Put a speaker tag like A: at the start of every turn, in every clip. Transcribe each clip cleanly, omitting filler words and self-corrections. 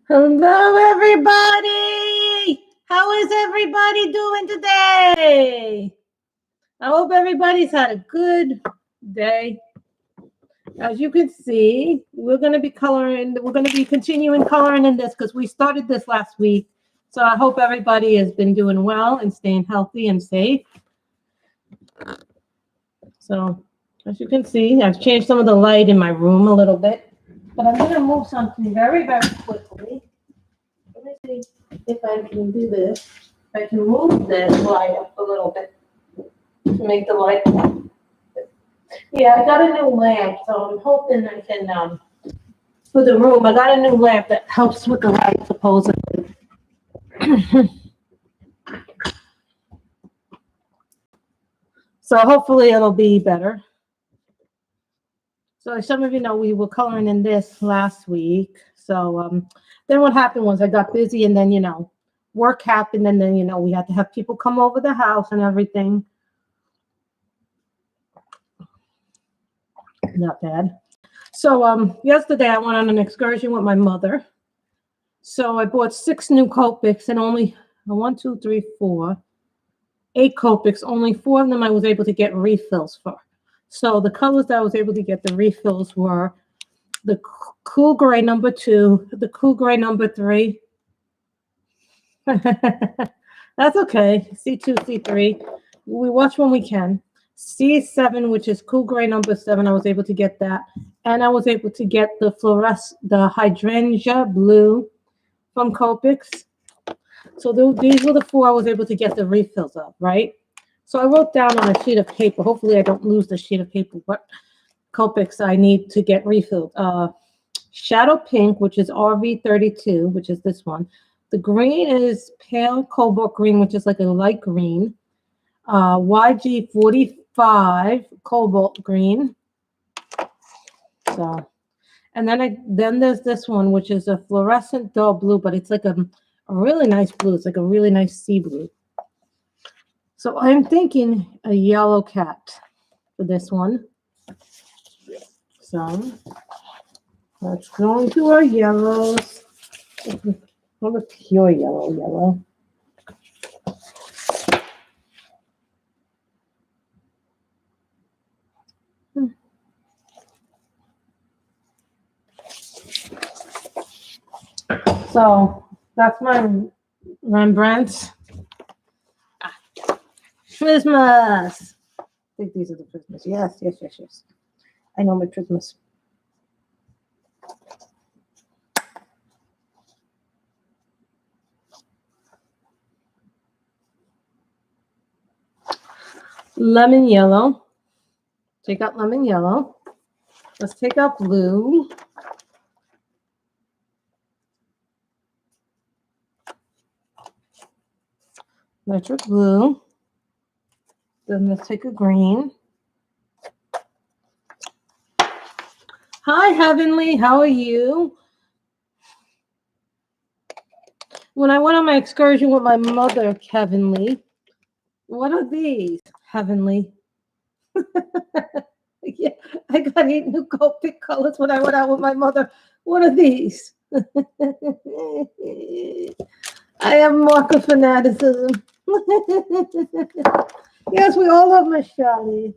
A: Hello, everybody. How is everybody doing today? I hope everybody's had a good day. As you can see, we're going to be continuing coloring in this because we started this last week. So I hope everybody has been doing well and staying healthy and safe. So as you can see, I've changed some of the light in my room a little bit, but I'm going to move something very, very quickly. Let me see if I can do this. I can move this light up a little bit to make the light. Yeah, I got a new lamp, so I'm hoping I can, for the room, I got a new lamp that helps with the light, supposedly. So hopefully it'll be better. So as some of you know, we were coloring in this last week. So then what happened was I got busy, and then, work happened, and then, we had to have people come over the house and everything. Not bad. So yesterday I went on an excursion with my mother. So I bought 6 new Copics and only 8 Copics. Only 4 of them I was able to get refills for. So the colors that I was able to get the refills were the Cool Gray number 2, the Cool Gray number 3. That's okay. C2, C3. We watch when we can. C7, which is Cool Gray number 7, I was able to get that. And I was able to get the hydrangea blue from Copics. So these were the 4 I was able to get the refills of, right? So I wrote down on a sheet of paper. Hopefully I don't lose the sheet of paper. What Copics I need to get refilled. Shadow Pink, which is RV32, which is this one. The green is Pale Cobalt Green, which is like a light green. YG45 Cobalt Green. So, and then there's this one, which is a fluorescent dull blue, but it's like a really nice blue. It's like a really nice sea blue. So I'm thinking a yellow cat for this one. So let's go into our yellows. Not a pure yellow. So that's my Rembrandt. Christmas. I think these are the Christmas. Yes. I know my Christmas. Lemon yellow. Take out lemon yellow. Let's take out blue. Nitric blue. Then let's take a green. Hi, Heavenly. How are you? When I went on my excursion with my mother, Heavenly, what are these, Heavenly? Yeah, I got 8 new Copic colors when I went out with my mother. What are these? I have marker fanaticism. Yes, we all love Mashali.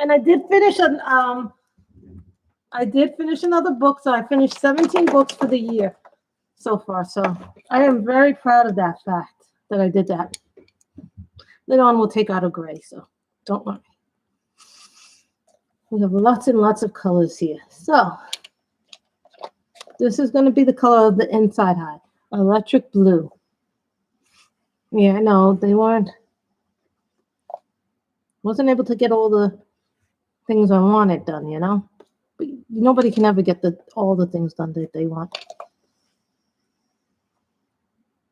A: And I did finish another book, so I finished 17 books for the year so far. So I am very proud of that fact that I did that. Later on, we'll take out a gray, so don't worry. We have lots and lots of colors here. So this is going to be the color of the inside eye, electric blue. Yeah, no, they wasn't able to get all the things I wanted done, But nobody can ever get all the things done that they want.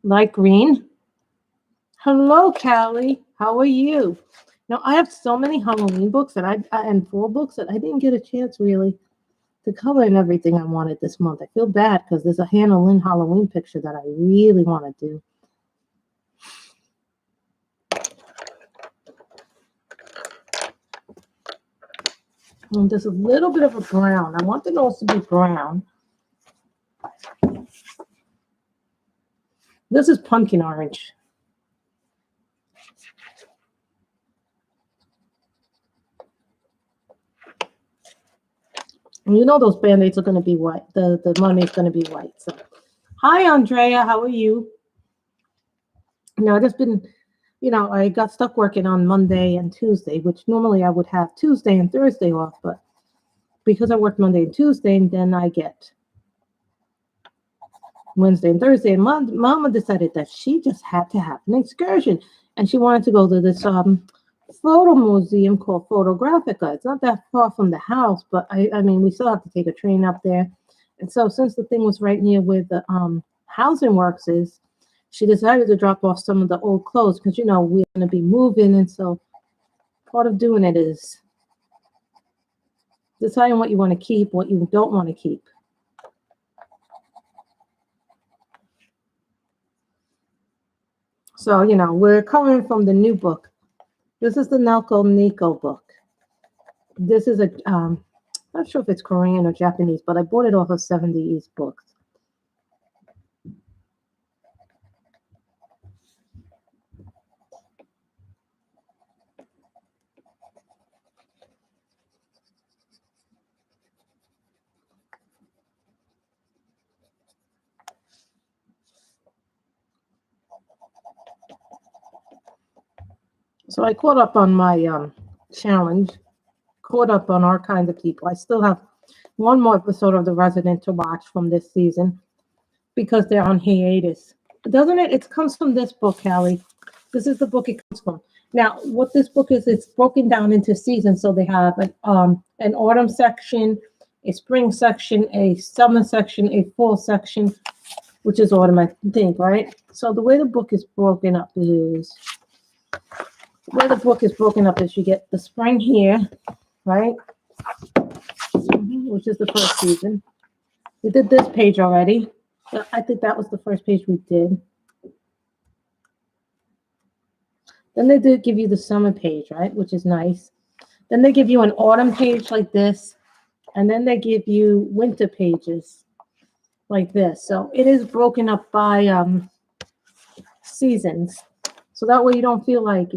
A: Light green. Hello, Callie. How are you? Now, I have so many Halloween books and 4 books that I didn't get a chance really to color in everything I wanted this month. I feel bad because there's a Hannah Lynn Halloween picture that I really want to do. And there's a little bit of a brown. I want the nose to be brown. This is pumpkin orange. And you know those band-aids are going to be white. The money's going to be white. So, hi, Andrea. How are you? No, I just been, I got stuck working on Monday and Tuesday, which normally I would have Tuesday and Thursday off, but because I work Monday and Tuesday, and then I get Wednesday and Thursday, and Mama decided that she just had to have an excursion, and she wanted to go to this photo museum called Photographica. It's not that far from the house, but I mean, we still have to take a train up there. And so since the thing was right near where the housing works is, she decided to drop off some of the old clothes because, we're going to be moving. And so part of doing it is deciding what you want to keep, what you don't want to keep. So, we're coming from the new book. This is the Nelco Neco book. This is a, not sure if it's Korean or Japanese, but I bought it off of 70 East Books. So I caught up on my challenge, caught up on our kind of people. I still have one more episode of The Resident to watch from this season because they're on hiatus. Doesn't it? It comes from this book, Callie. This is the book it comes from. Now, what this book is, it's broken down into seasons. So they have an autumn section, a spring section, a summer section, a fall section, which is autumn, I think, right? So the way the book is broken up is, you get the spring here, right? Which is the first season. We did this page already. I think that was the first page we did. Then they did give you the summer page, right? Which is nice. Then they give you an autumn page like this. And then they give you winter pages like this. So it is broken up by seasons. So that way you don't feel like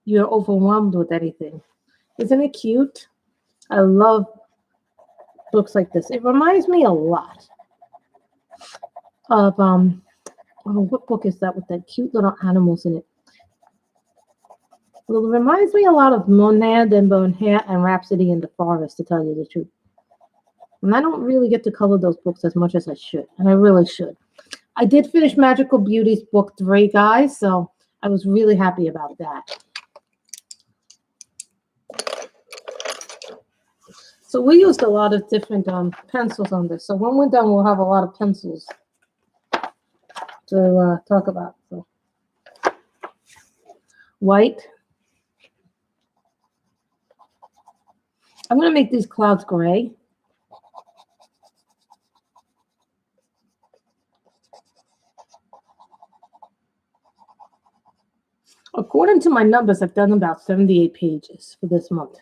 A: you're overwhelmed with anything. Isn't it cute? I love books like this. It reminds me a lot of what book is that with that cute little animals in it? Well, it reminds me a lot of Monad and Bonehair and Rhapsody in the Forest, to tell you the truth. And I don't really get to color those books as much as I should, and I really should. I did finish Magical Beauties book 3, guys, so I was really happy about that. So we used a lot of different pencils on this. So when we're done, we'll have a lot of pencils to talk about. So white. I'm going to make these clouds gray. According to my numbers, I've done about 78 pages for this month.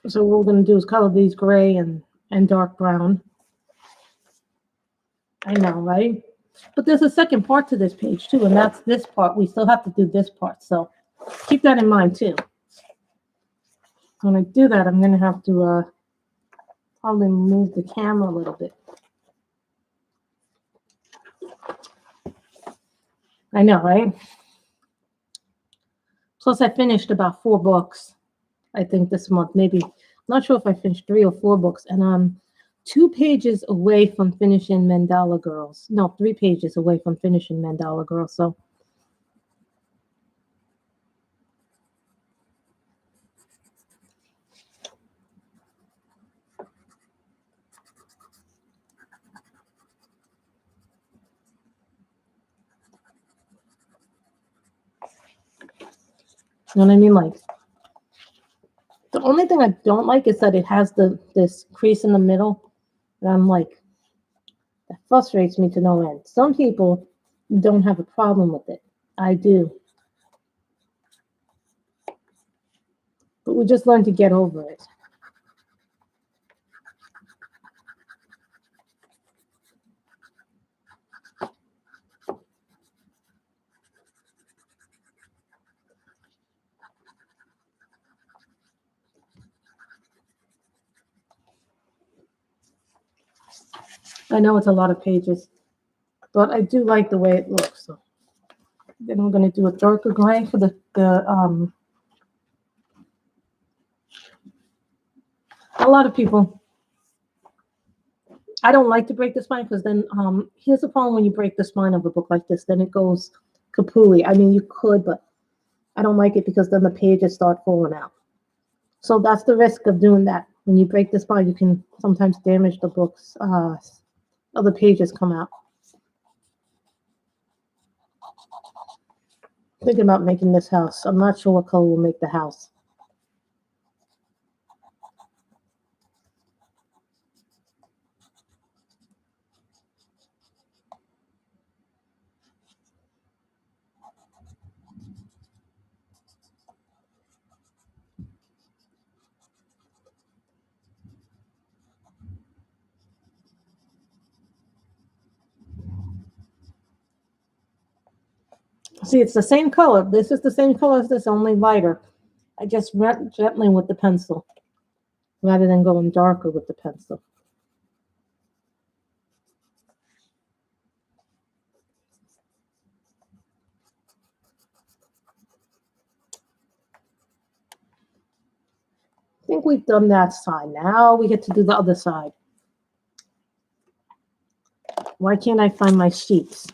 A: So what we're going to do is color these gray and dark brown. I know, right? But there's a second part to this page, too, and that's this part. We still have to do this part, so keep that in mind, too. When I do that, I'm going to have to probably move the camera a little bit. I know, right? Plus, I finished about 4 books, I think, this month. Maybe, I'm not sure if I finished 3 or 4 books. And I'm 2 pages away from finishing Mandala Girls. No, 3 pages away from finishing Mandala Girls. So You know what I mean? Like, the only thing I don't like is that it has this crease in the middle. And I'm like, that frustrates me to no end. Some people don't have a problem with it. I do. But we just learn to get over it. I know it's a lot of pages, but I do like the way it looks. So then we're going to do a darker gray for the a lot of people. I don't like to break the spine because then here's the problem when you break the spine of a book like this, then it goes kapooey. I mean, you could, but I don't like it because then the pages start falling out. So that's the risk of doing that. When you break the spine, you can sometimes damage the books. Other pages come out. Thinking about making this house. I'm not sure what color will make the house. See, it's the same color. This is the same color as this, only lighter. I just went gently with the pencil rather than going darker with the pencil. I think we've done that side. Now we get to do the other side. Why can't I find my sheets?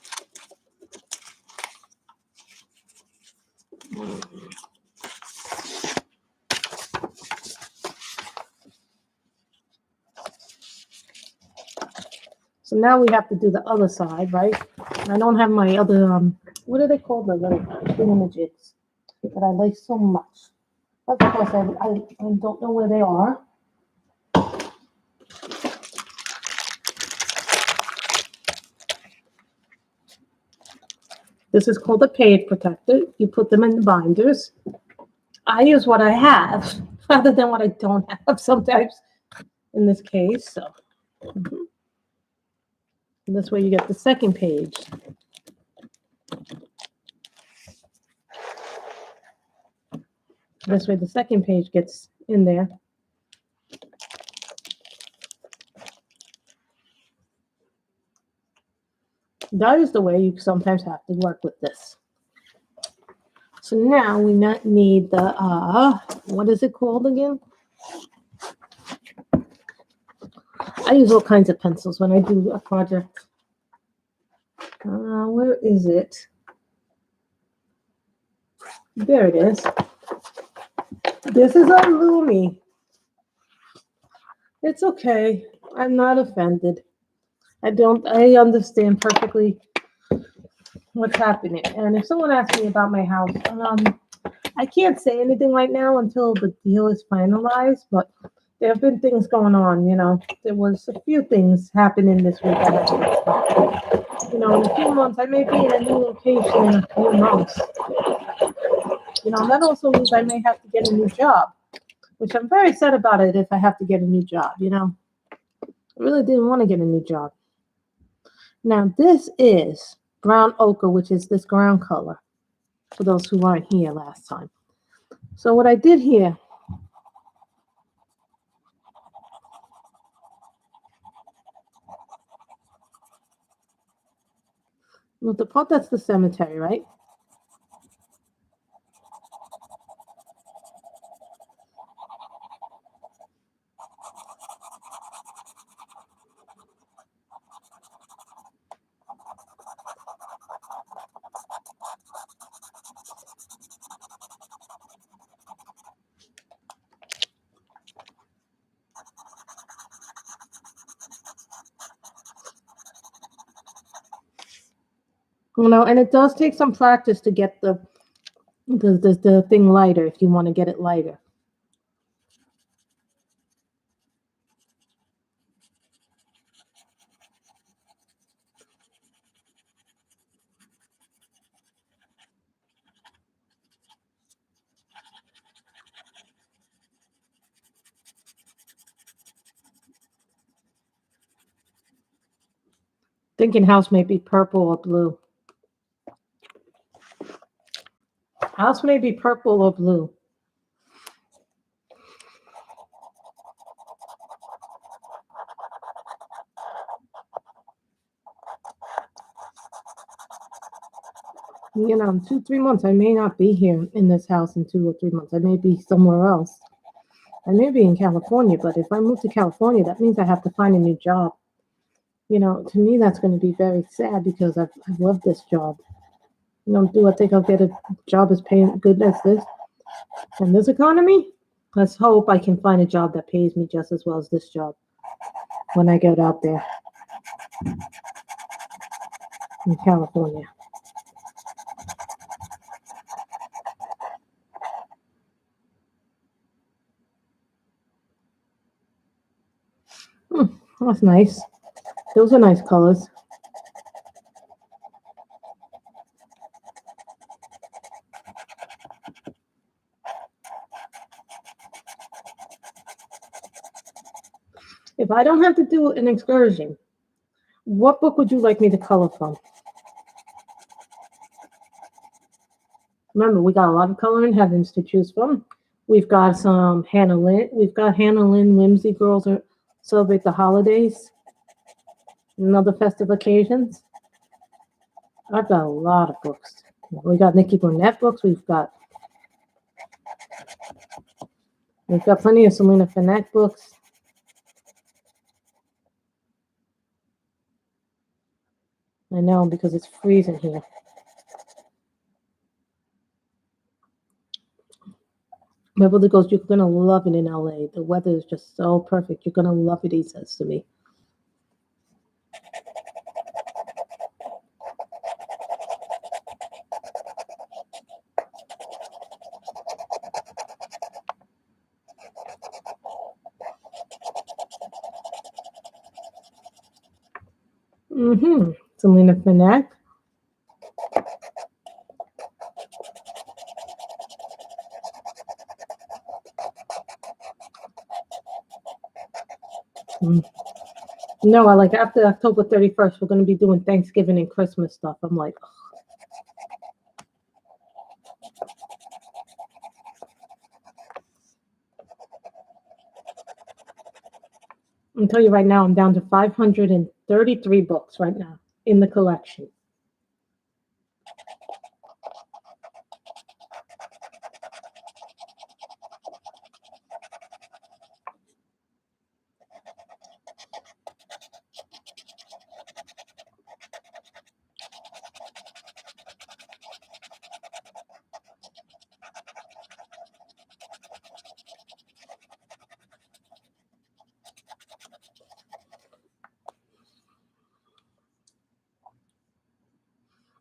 A: So now we have to do the other side, right? I don't have my other, what are they called? The little images that I like so much. Of course, I don't know where they are. This is called a page protector. You put them in the binders. I use what I have rather than what I don't have sometimes in this case. So this way you get the second page. This way the second page gets in there. That is the way you sometimes have to work with this. So now we not need the, what is it called again? I use all kinds of pencils when I do a project. Where is it? There it is. This is a Lumi. It's okay. I'm not offended. I understand perfectly what's happening. And if someone asks me about my house, I can't say anything right now until the deal is finalized, but there have been things going on, you know. There was a few things happening this week. You know, in a few months, I may be in a new location in a few months. You know, that also means I may have to get a new job, which I'm very sad about it if I have to get a new job, you know. I really didn't want to get a new job. Now, this is brown ochre, which is this ground color, for those who weren't here last time. So what I did here, with the part that's the cemetery, right? You know, and it does take some practice to get the the thing lighter if you want to get it lighter. Thinking house may be purple or blue. House may be purple or blue. You know, in 2, 3 months, I may not be here in this house in 2 or 3 months. I may be somewhere else. I may be in California, but if I move to California, that means I have to find a new job. You know, to me, that's going to be very sad because I've loved this job. You know, do I think I'll get a job as paying good as this in this economy? Let's hope I can find a job that pays me just as well as this job when I get out there in California. That's nice. Those are nice colors. If I don't have to do an excursion, what book would you like me to color from? Remember, we got a lot of color in heavens to choose from. We've got some Hannah Lynn. We've got Hannah Lynn Whimsy Girls are celebrate the holidays and other festive occasions. I've got a lot of books. We got Nikki Burnett books. We've got plenty of Selena Finette books. I know because it's freezing here. My brother goes, "You're gonna love it in LA. The weather is just so perfect. You're gonna love it," he says to me. Selena Finette. No, I like after October 31st, we're going to be doing Thanksgiving and Christmas stuff. I'm like, I'll tell you right now, I'm down to 533 books right now in the collection.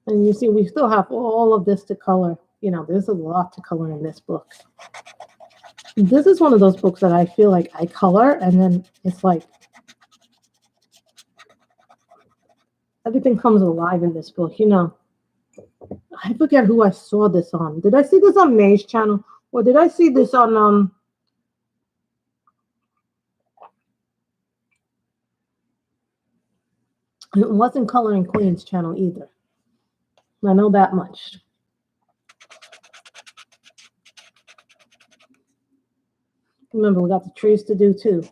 A: And you see, we still have all of this to color. You know, there's a lot to color in this book. This is one of those books that I feel like I color, and then it's like everything comes alive in this book. You know, I forget who I saw this on. Did I see this on May's channel, or did I see this on It wasn't Coloring Queen's channel either. I know that much. Remember, we got the trees to do too.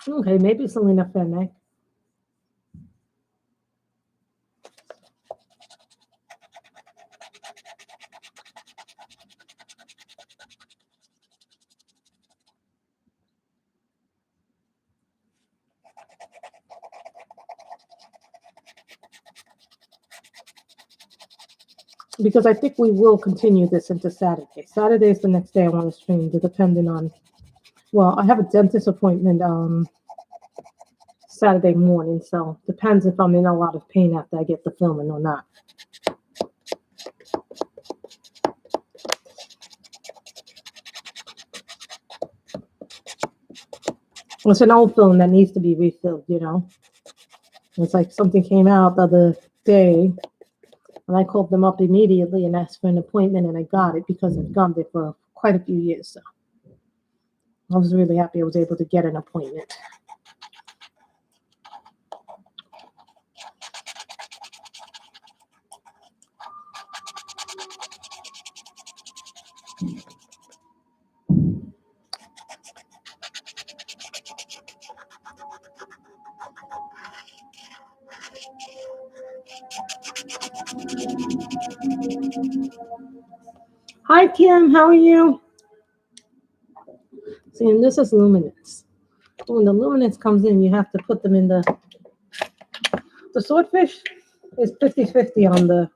A: Okay, maybe Selena Finette. because I think we will continue this into Saturday. Saturday is the next day I want to stream, depending on. Well, I have a dentist appointment Saturday morning, so depends if I'm in a lot of pain after I get the filming or not. It's an old film that needs to be refilled, you know. It's like something came out the other day, and I called them up immediately and asked for an appointment, and I got it because I've gone there for quite a few years. So I was really happy I was able to get an appointment. Hi, Kim. How are you? See, and this is luminance. When the luminance comes in, you have to put them in the swordfish is 50-50 on the.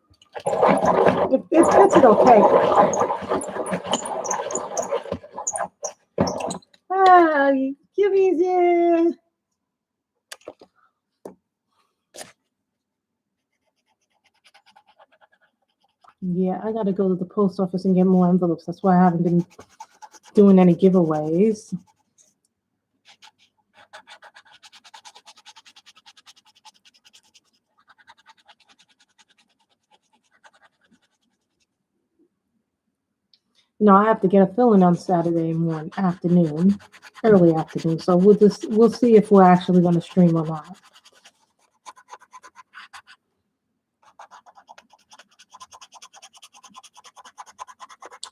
A: It fits it okay. Ah, Kimmy's here. Yeah, I gotta go to the post office and get more envelopes. That's why I haven't been doing any giveaways. No, I have to get a fill-in on Saturday morning afternoon, early afternoon. So we'll see if we're actually going to stream or not.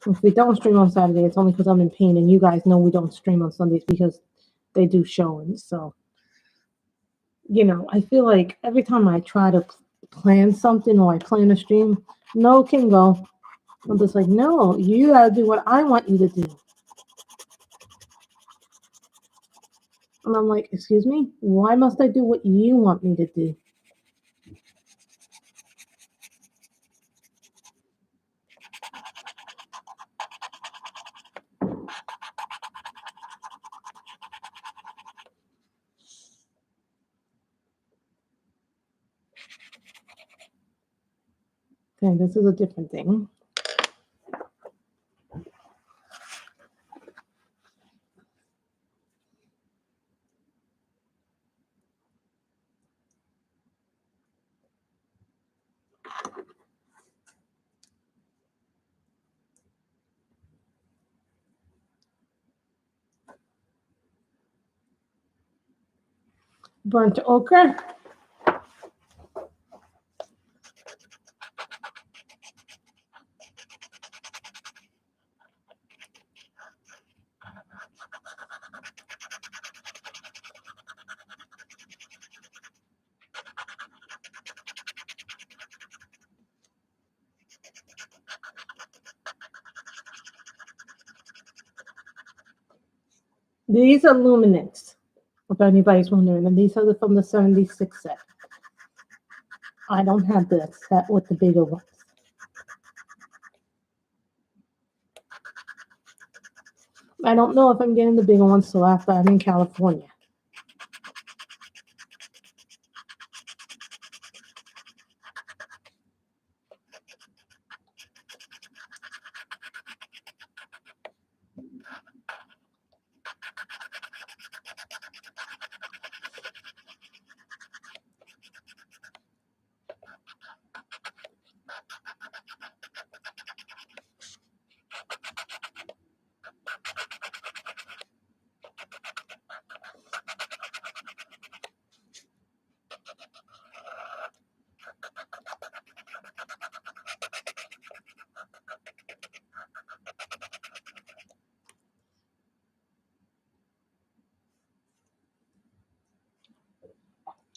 A: If we don't stream on Saturday, it's only because I'm in pain, and you guys know we don't stream on Sundays because they do showings. So, you know, I feel like every time I try to plan something or I plan a stream, no can go. I'm just like, no, you gotta do what I want you to do. And I'm like, excuse me, why must I do what you want me to do? Okay, this is a different thing. Burnt ochre. These are luminance, if anybody's wondering, and these are from the 76 set. I don't have the set with the bigger ones. I don't know if I'm getting the bigger ones till after I'm in California.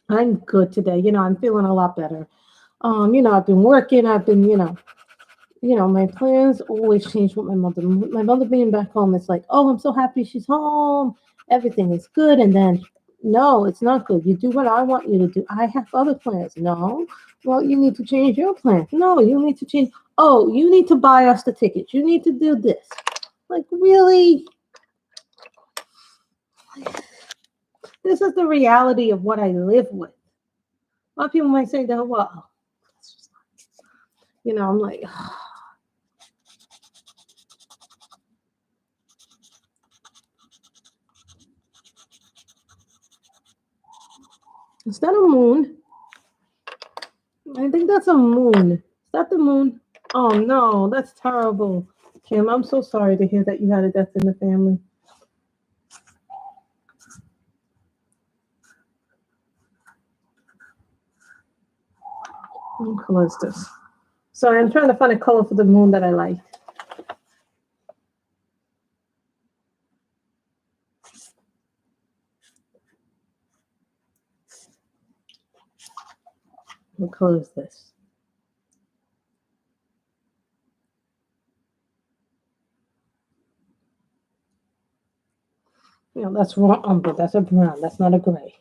A: I'm good today. You know, I'm feeling a lot better. You know, I've been working. I've been, you know, my plans always change with my mother. My mother being back home, it's like, oh, I'm so happy she's home. Everything is good. And then, no, it's not good. You do what I want you to do. I have other plans. No, well, you need to change your plans. No, you need to change. oh, you need to buy us the tickets. You need to do this. Like, really? This is the reality of what I live with. A lot of people might say that, well, I'm like, is that a moon? I think that's a moon. Is that the moon? Oh no, that's terrible. Kim, I'm so sorry to hear that you had a death in the family. What color is this? Sorry, I'm trying to find a color for the moon that I like. What color is this? That's wrong umber. That's a brown. That's not a gray.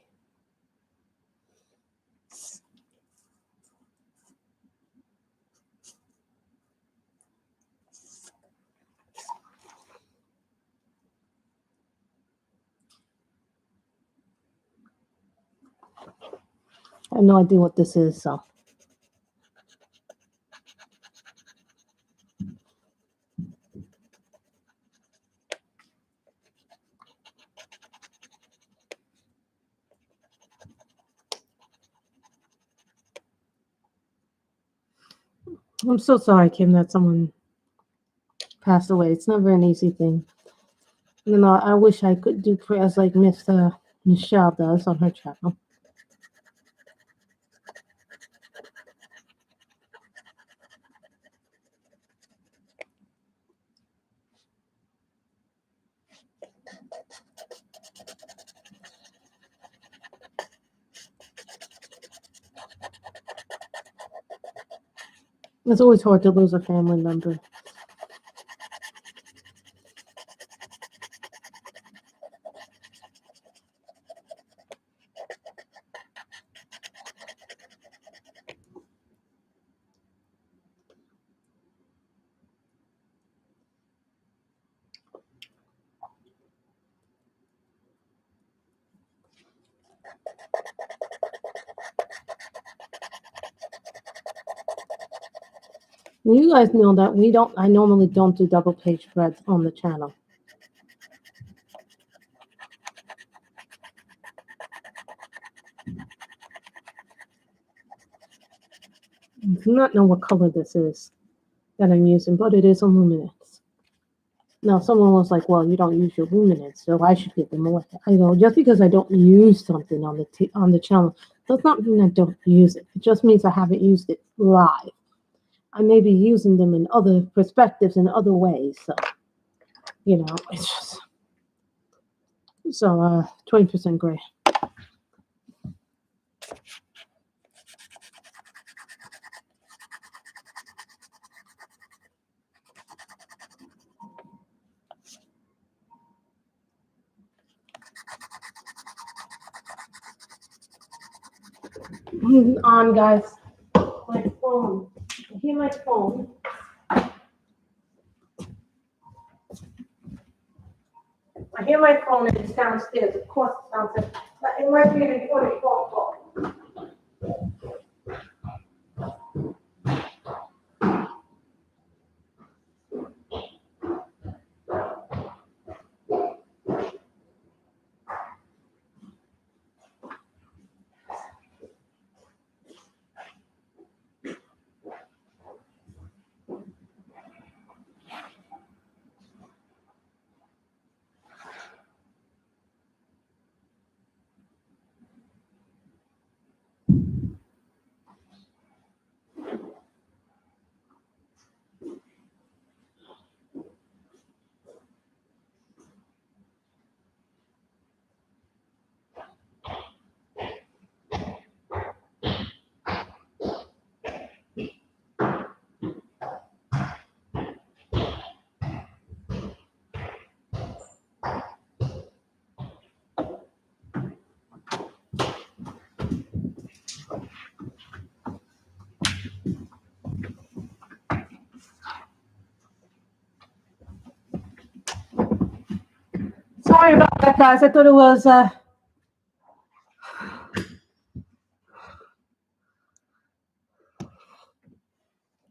A: I have no idea what this is, so. I'm so sorry, Kim, that someone passed away. It's never an easy thing. I wish I could do prayers like Miss Michelle does on her channel. It's always hard to lose a family member. You guys know that I normally don't do double page spreads on the channel. I do not know what color this is that I'm using, but it is a luminance. Now, someone was like, well, you don't use your luminance, so I should give them away. I go, just because I don't use something on the channel does not mean I don't use it. It just means I haven't used it live. I may be using them in other perspectives in other ways. So, it's just so 20% gray. On, guys. My phone. I hear my phone. I hear my phone and it's downstairs. Of course, it's downstairs. But it might be an important phone call. Sorry about that, guys. I thought it was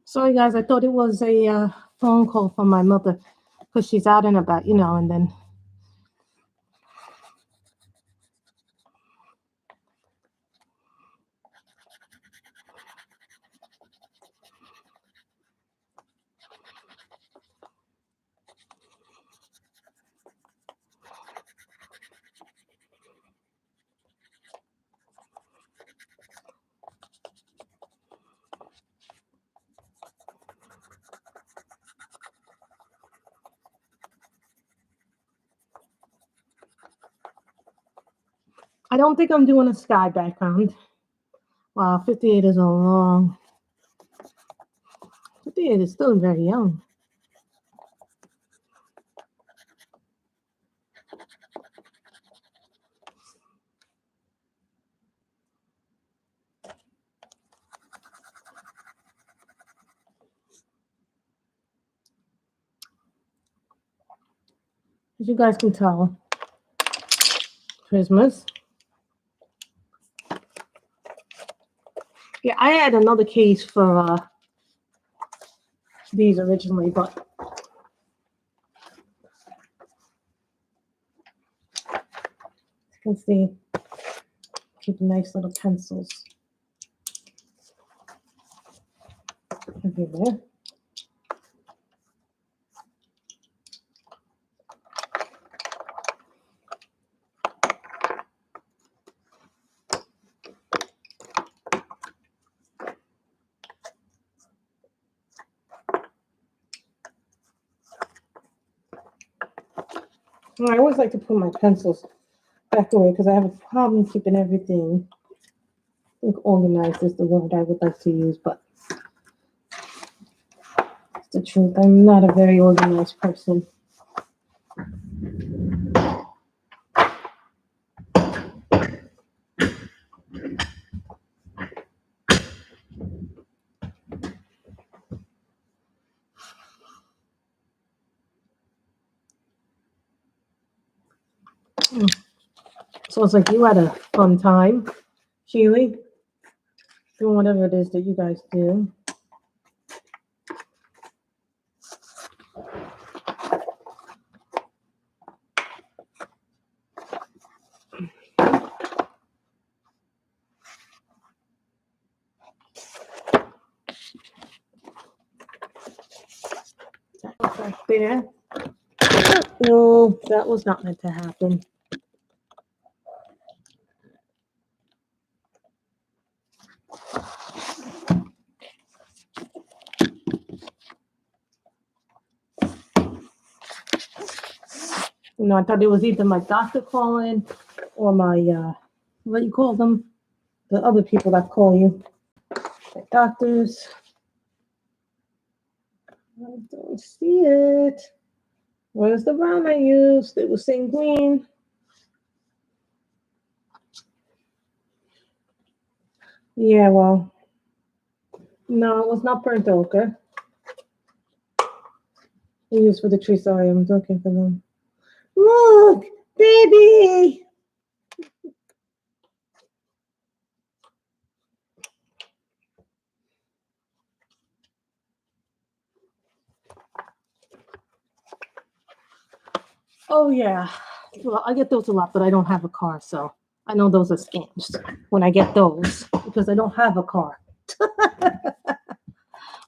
A: sorry guys, I thought it was a phone call from my mother because she's out and about, you know, and then I don't think I'm doing a sky background. Wow, 58 is a long. 58 is still very young. As you guys can tell, Christmas. Yeah, I had another case for these originally, but you can see, keep nice little pencils everywhere. I always like to put my pencils back away because I have a problem keeping everything. I think organized is the word I would like to use, but it's the truth. I'm not a very organized person. So it's like you had a fun time, Sheely, doing whatever it is that you guys do. Right there. No, that was not meant to happen. You know, I thought it was either my doctor calling or my, what do you call them? The other people that call you. My doctors. I don't see it. Where's the brown I used? It was saying green. Yeah, well, no, it was not burnt ochre. We used for the tree. Sorry, I'm looking for them. Look, baby. Oh, yeah. Well, I get those a lot, but I don't have a car, so I know those are scams when I get those because I don't have a car.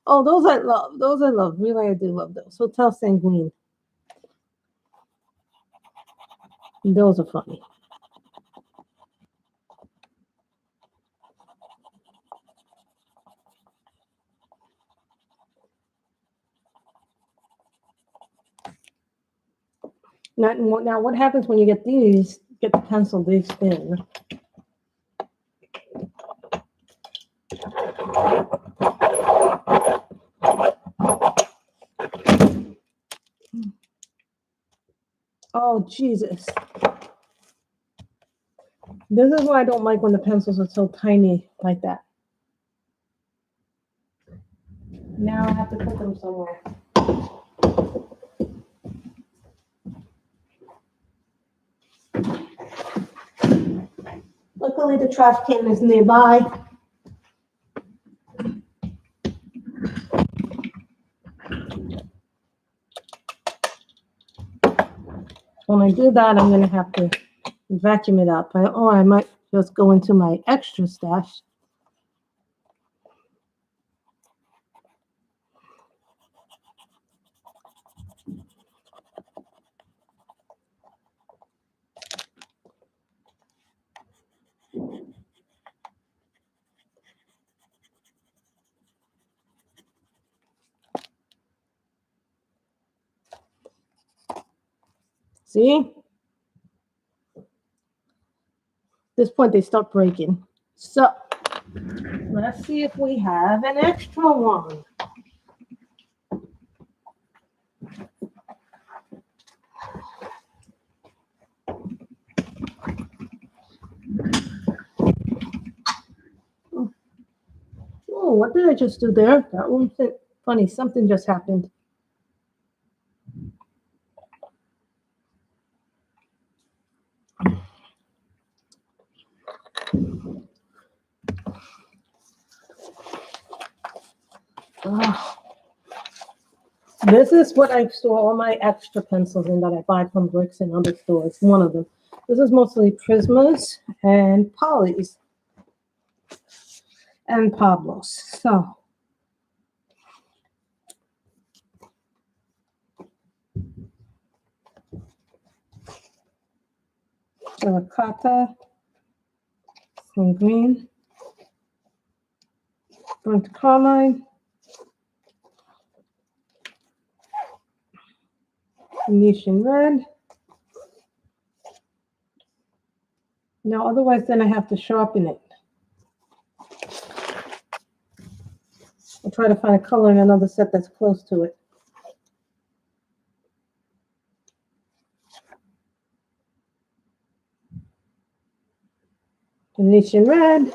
A: Oh, those I love. Those I love. Really, I do love those. Hotel Sanguine. Those are funny. Now, what happens when you get these? Get the pencil this thin. Oh, Jesus. This is why I don't like when the pencils are so tiny like that. Now I have to put them somewhere. Luckily, the trash can is nearby. When I do that, I'm going to have to vacuum it up. Or I might just go into my extra stash. See? At this point, they start breaking. So, let's see if we have an extra one. Oh, what did I just do there? That one funny. Something just happened. This is what I store all my extra pencils in that I buy from Bricks and other stores. One of them. This is mostly Prismas and Polys and Pablos. So, terracotta, some green, burnt carmine, Venetian red. Now, otherwise, then I have to sharpen it. I'll try to find a color in another set that's close to it. Venetian red.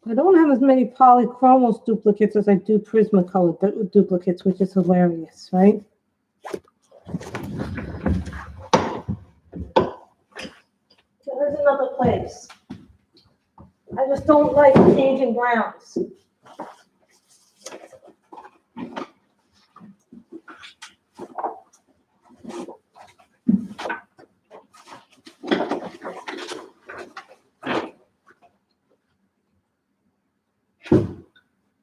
A: I don't have as many polychromos duplicates as I do Prismacolor duplicates, which is hilarious, right? So there's another place. I just don't like changing grounds.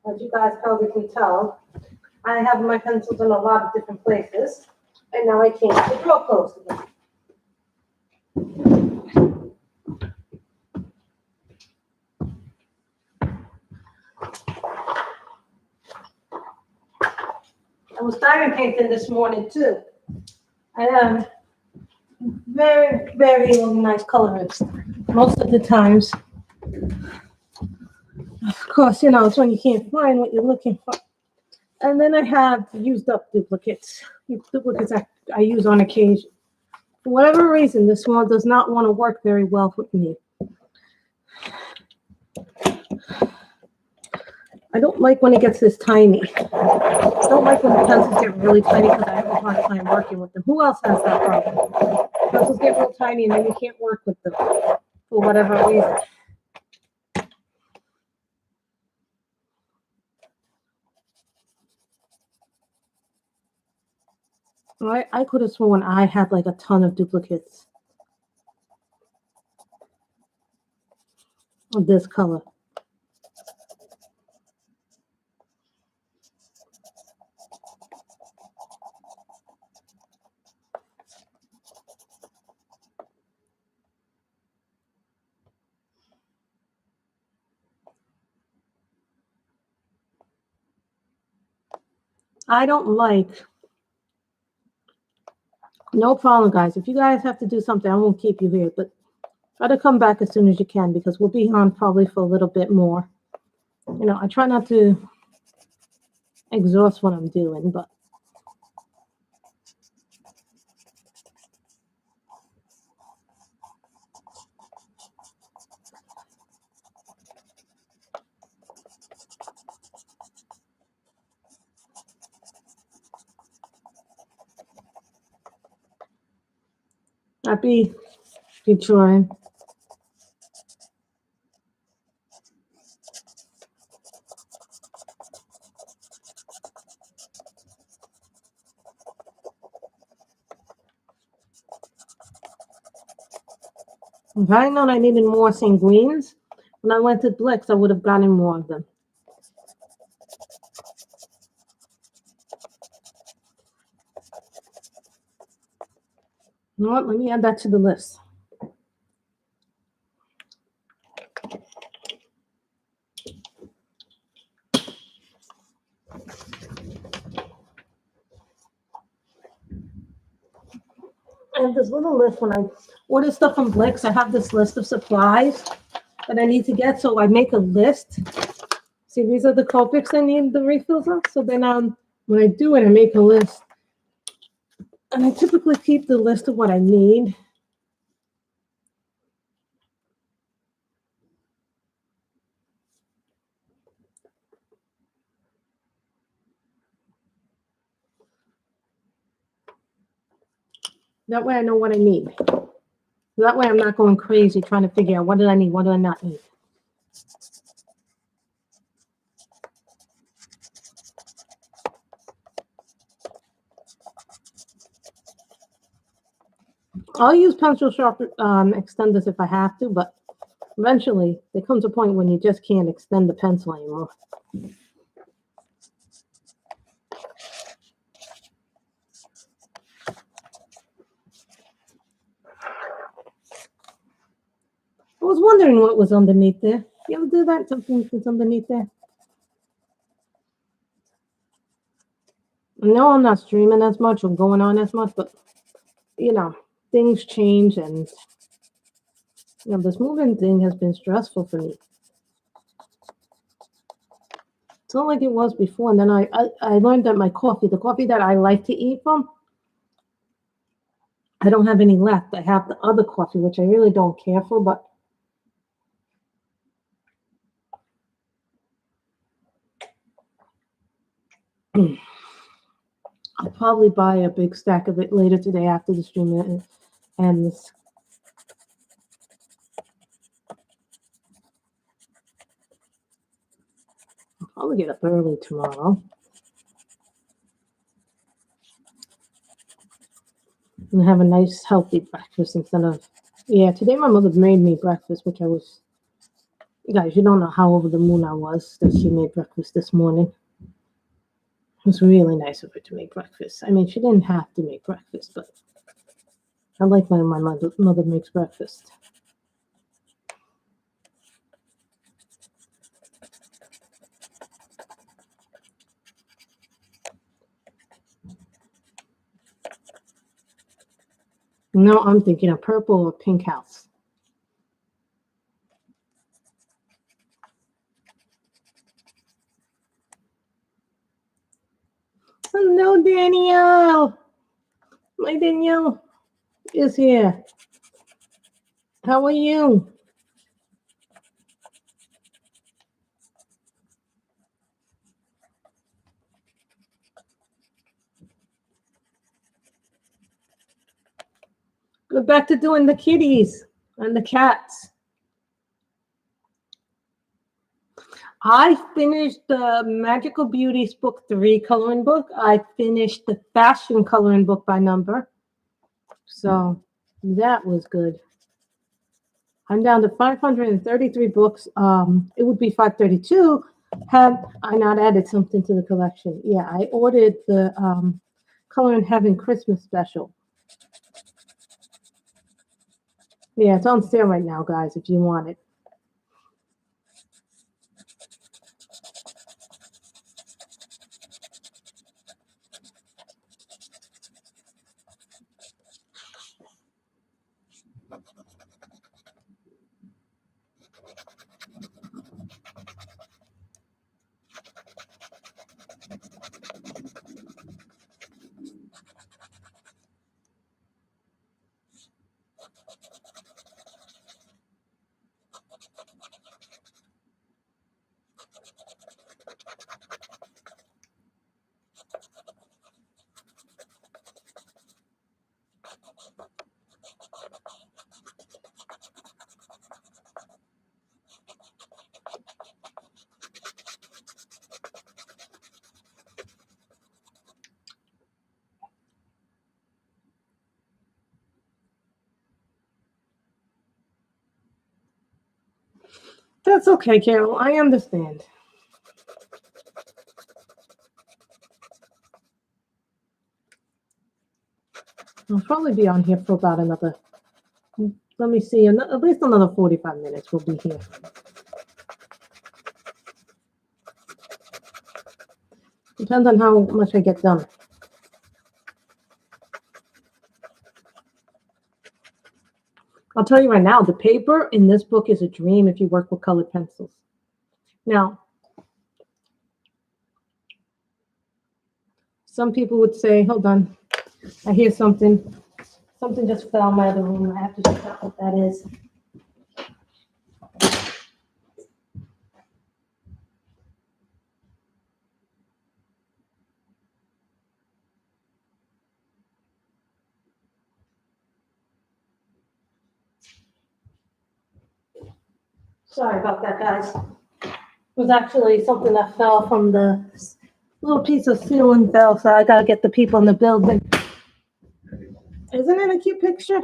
A: As you guys probably can tell, I have my pencils in a lot of different places, and now I can't get the drawer closed again. I was diamond painting this morning too. I am very, very organized colorist. Most of the times, of course, you know, it's when you can't find what you're looking for. And then I have used up duplicates. Duplicates I use on occasion. For whatever reason, this one does not want to work very well with me. I don't like when it gets this tiny. I don't like when the pencils get really tiny because I have a hard time working with them. Who else has that problem? Pencils get real tiny and then you can't work with them for whatever reason. I could have sworn I had like a ton of duplicates of this color. I don't like, no problem, guys. If you guys have to do something, I won't keep you here, but try to come back as soon as you can because we'll be on probably for a little bit more. You know, I try not to exhaust what I'm doing, but Happy featuring. If I had known I needed more sanguines, when I went to Blix, I would have gotten more of them. You know what? Let me add that to the list. I have this little list when I order stuff from Blix. I have this list of supplies that I need to get, so I make a list. See, these are the Copics I need the refills of. So then when I do it, I make a list. And I typically keep the list of what I need. That way I know what I need. That way I'm not going crazy trying to figure out what did I need, what did I not need. I'll use pencil sharpener extenders if I have to, but eventually there comes a point when you just can't extend the pencil anymore. I was wondering what was underneath there. You ever do that? Something that's underneath there? No, I'm not streaming as much or going on as much, but you know, things change, and you know, this moving thing has been stressful for me. It's not like it was before. And then I learned that my coffee, the coffee that I like to eat from, I don't have any left. I have the other coffee, which I really don't care for, but I'll probably buy a big stack of it later today after the stream ends. I'll probably get up early tomorrow and have a nice healthy breakfast instead of, yeah, today my mother made me breakfast, which I was, you guys, you don't know how over the moon I was that she made breakfast this morning. It was really nice of her to make breakfast. I mean, she didn't have to make breakfast, but I like when my mother makes breakfast. No, I'm thinking a purple or pink house. Hello, Danielle. My Danielle is here. How are you? Go back to doing the kitties and the cats. I finished the Magical Beauties Book 3 coloring book. I finished the Fashion coloring book by number. So that was good. I'm down to 533 books. It would be 532 had I not added something to the collection. Yeah, I ordered the Color in Heaven Christmas special. Yeah, it's on sale right now, guys, if you want it. That's okay, Carol. I understand. I'll probably be on here for about another, let me see, at least another 45 minutes we'll be here. Depends on how much I get done. I'll tell you right now, the paper in this book is a dream if you work with colored pencils. Now, some people would say, hold on, I hear something. Something just fell in my other room. I have to check out what that is. Sorry about that, guys. It was actually something that fell from the little piece of ceiling fell, so I gotta get the people in the building. Isn't it a cute picture?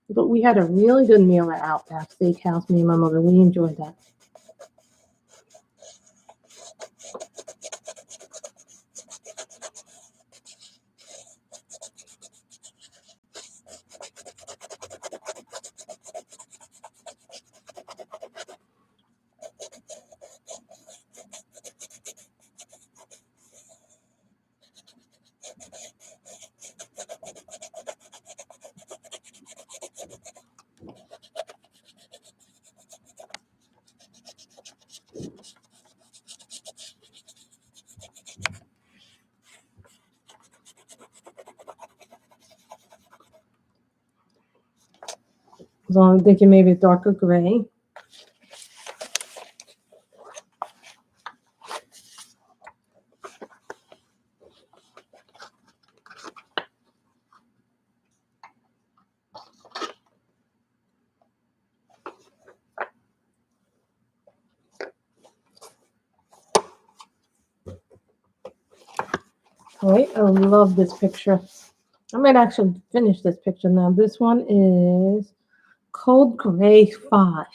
A: But we had a really good meal at Outback Steakhouse, me and my mother. We enjoyed that. So I'm thinking maybe a darker gray. All right, I love this picture. I might actually finish this picture now. This one is Cold Gray 5.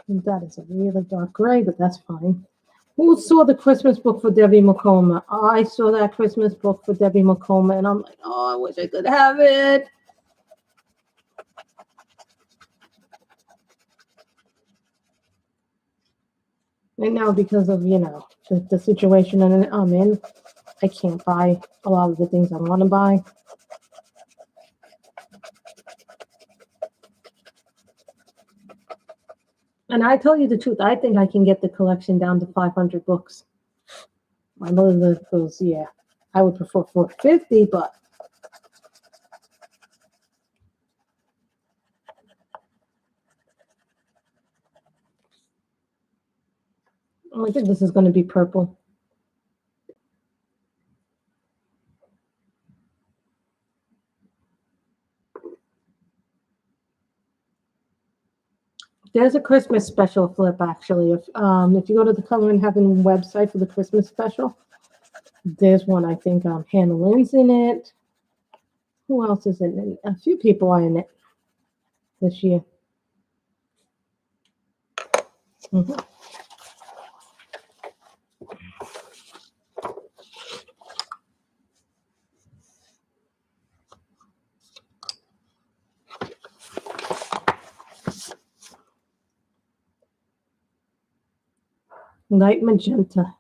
A: That is a really dark gray, but that's fine. Who saw the Christmas book for Debbie McComa? I saw that Christmas book for Debbie McComa, and I'm like, oh, I wish I could have it. Right now, because of, the situation I'm in, I can't buy a lot of the things I want to buy. And I tell you the truth, I think I can get the collection down to 500 books. My mother goes, yeah, I would prefer 450, but I think this is going to be purple. There's a Christmas special flip, actually. If you go to the Color in Heaven website for the Christmas special, there's one. I think Hannah Lynn's in it. Who else is in it? A few people are in it this year. Mm-hmm. Light magenta.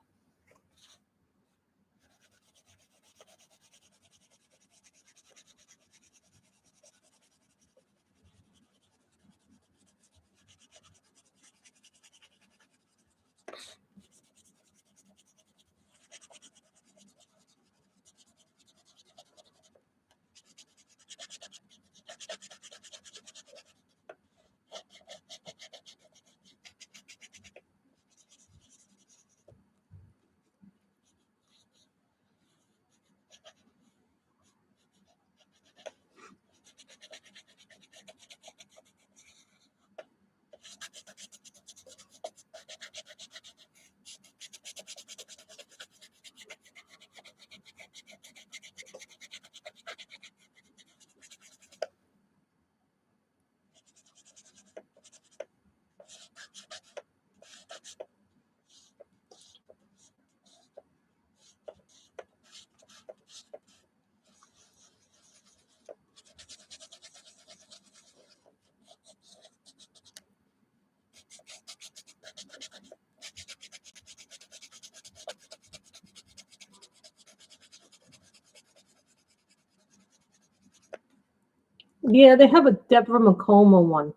A: Yeah, they have a Deborah McComa one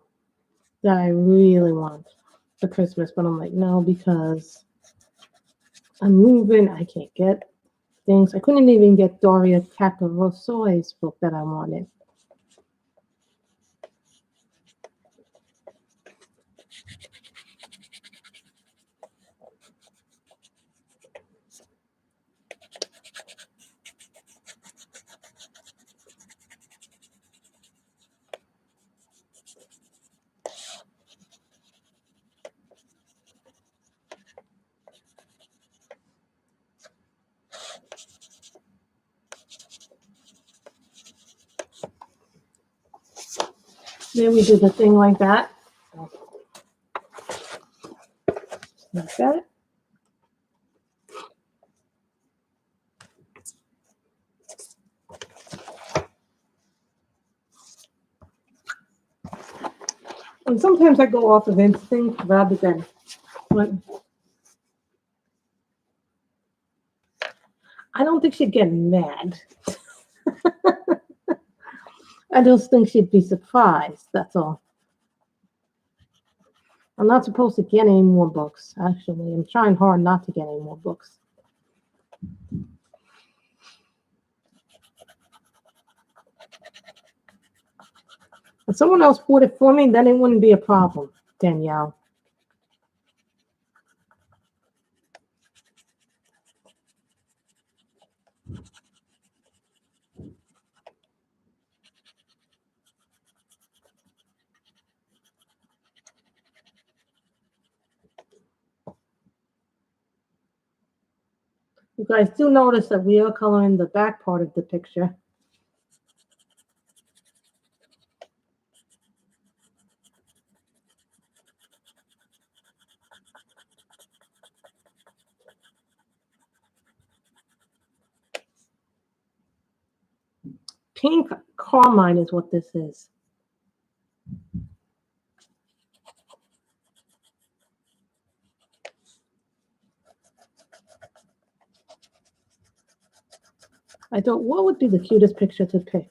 A: that I really want for Christmas, but I'm like, no, because I'm moving. I can't get things. I couldn't even get Doria Kakorosoy's book that I wanted. Then we do the thing like that. Like that. And sometimes I go off of instinct rather than what. I don't think she'd get mad. I just think she'd be surprised. That's all. I'm not supposed to get any more books, actually. I'm trying hard not to get any more books. If someone else bought it for me, then it wouldn't be a problem, Danielle. You guys do notice that we are coloring the back part of the picture. Pink carmine is what this is. I thought, what would be the cutest picture to pick?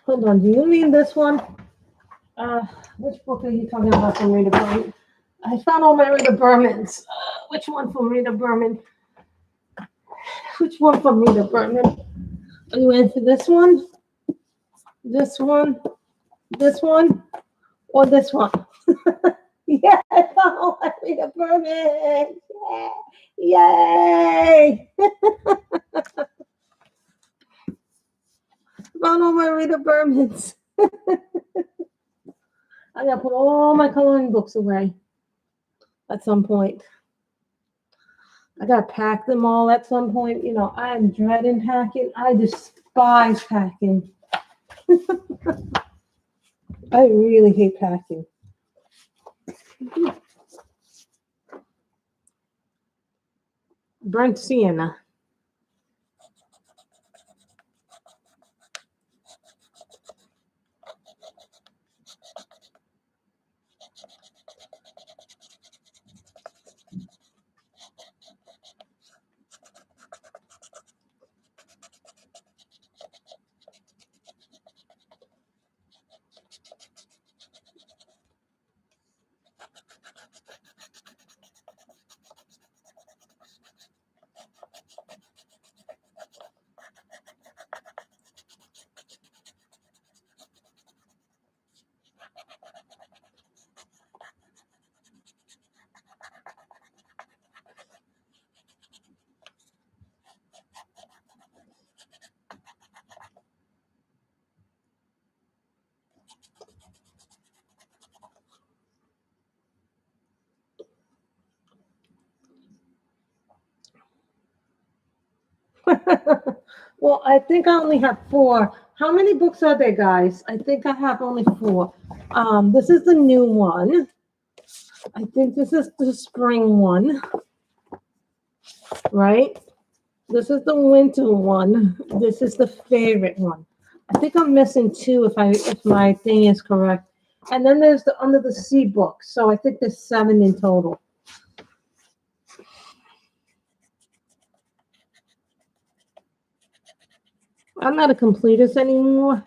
A: Hold on. Do you mean this one? Which book are you talking about from Rita Berman? I found all my Rita Bermans. Which one from Rita Berman? Which one from Rita Berman? Are you in for this one? This one? This one? Or this one? Yes, I found all my Rita Bermans. Yay! Found all my Rita Bermans. I gotta put all my coloring books away at some point. I gotta pack them all at some point. You know, I'm dreading packing. I despise packing. I really hate packing. Burnt sienna. Well, I think I only have four. How many books are there, guys? I think I have only four. This is the new one. I think this is the spring one, right? This is the winter one. This is the favorite one. I think I'm missing two if my thing is correct. And then there's the under the sea book. So I think there's seven in total. I'm not a completist anymore,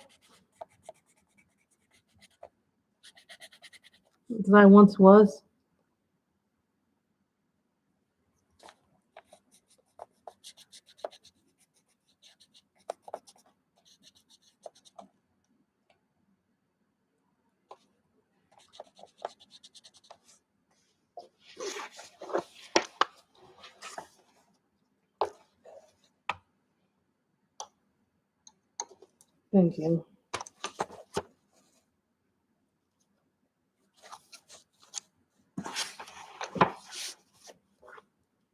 A: as I once was. Thank you.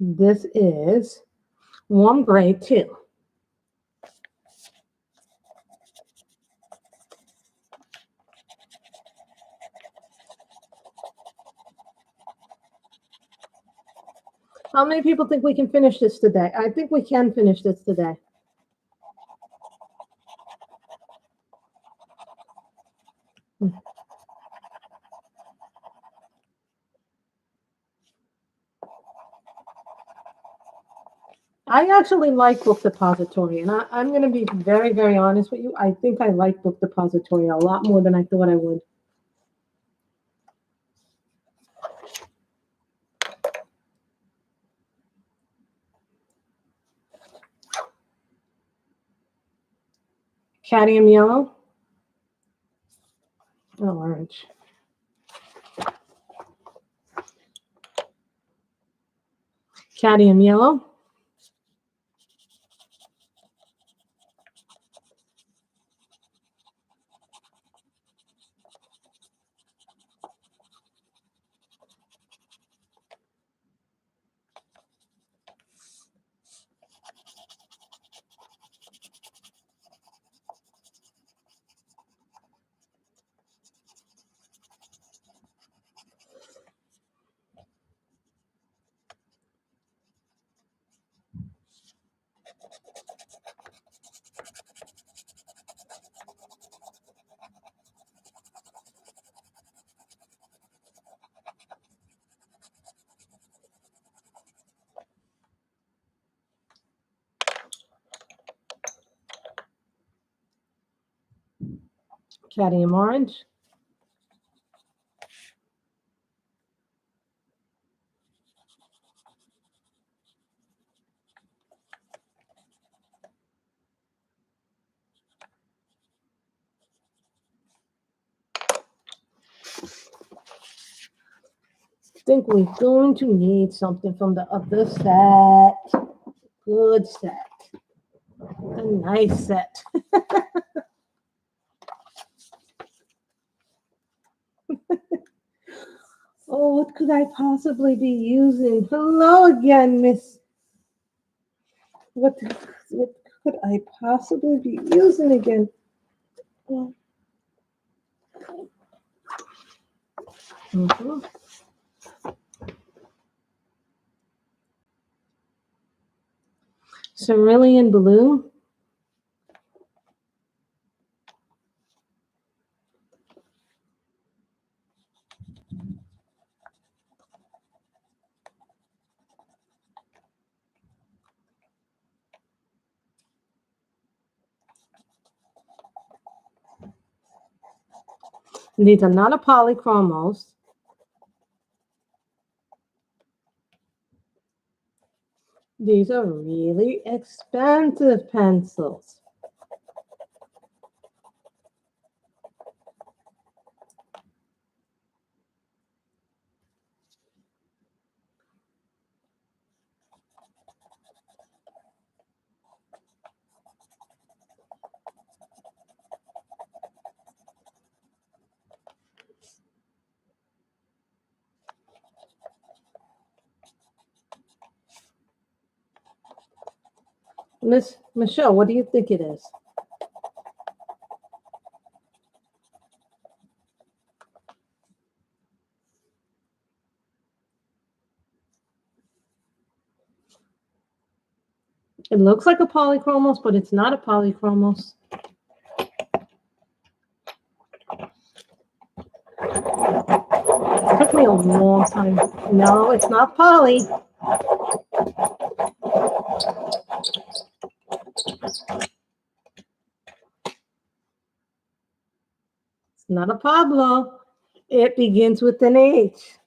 A: This is warm gray too. How many people think we can finish this today? I think we can finish this today. I actually like Book Depository, and I'm going to be very, very honest with you. I think I like Book Depository a lot more than I thought I would. Cadmium yellow. Oh, orange. Cadmium yellow. Cadmium orange. I think we're going to need something from the other set. Good set. A nice set. Oh, what could I possibly be using? Hello again, Miss. What could I possibly be using again? Mm-hmm. Cerulean blue. These are not a polychromos. These are really expensive pencils. Miss Michelle, what do you think it is? It looks like a polychromos, but it's not a polychromos. It took me a long time. No, it's not poly. It's not a Pablo. It begins with an H.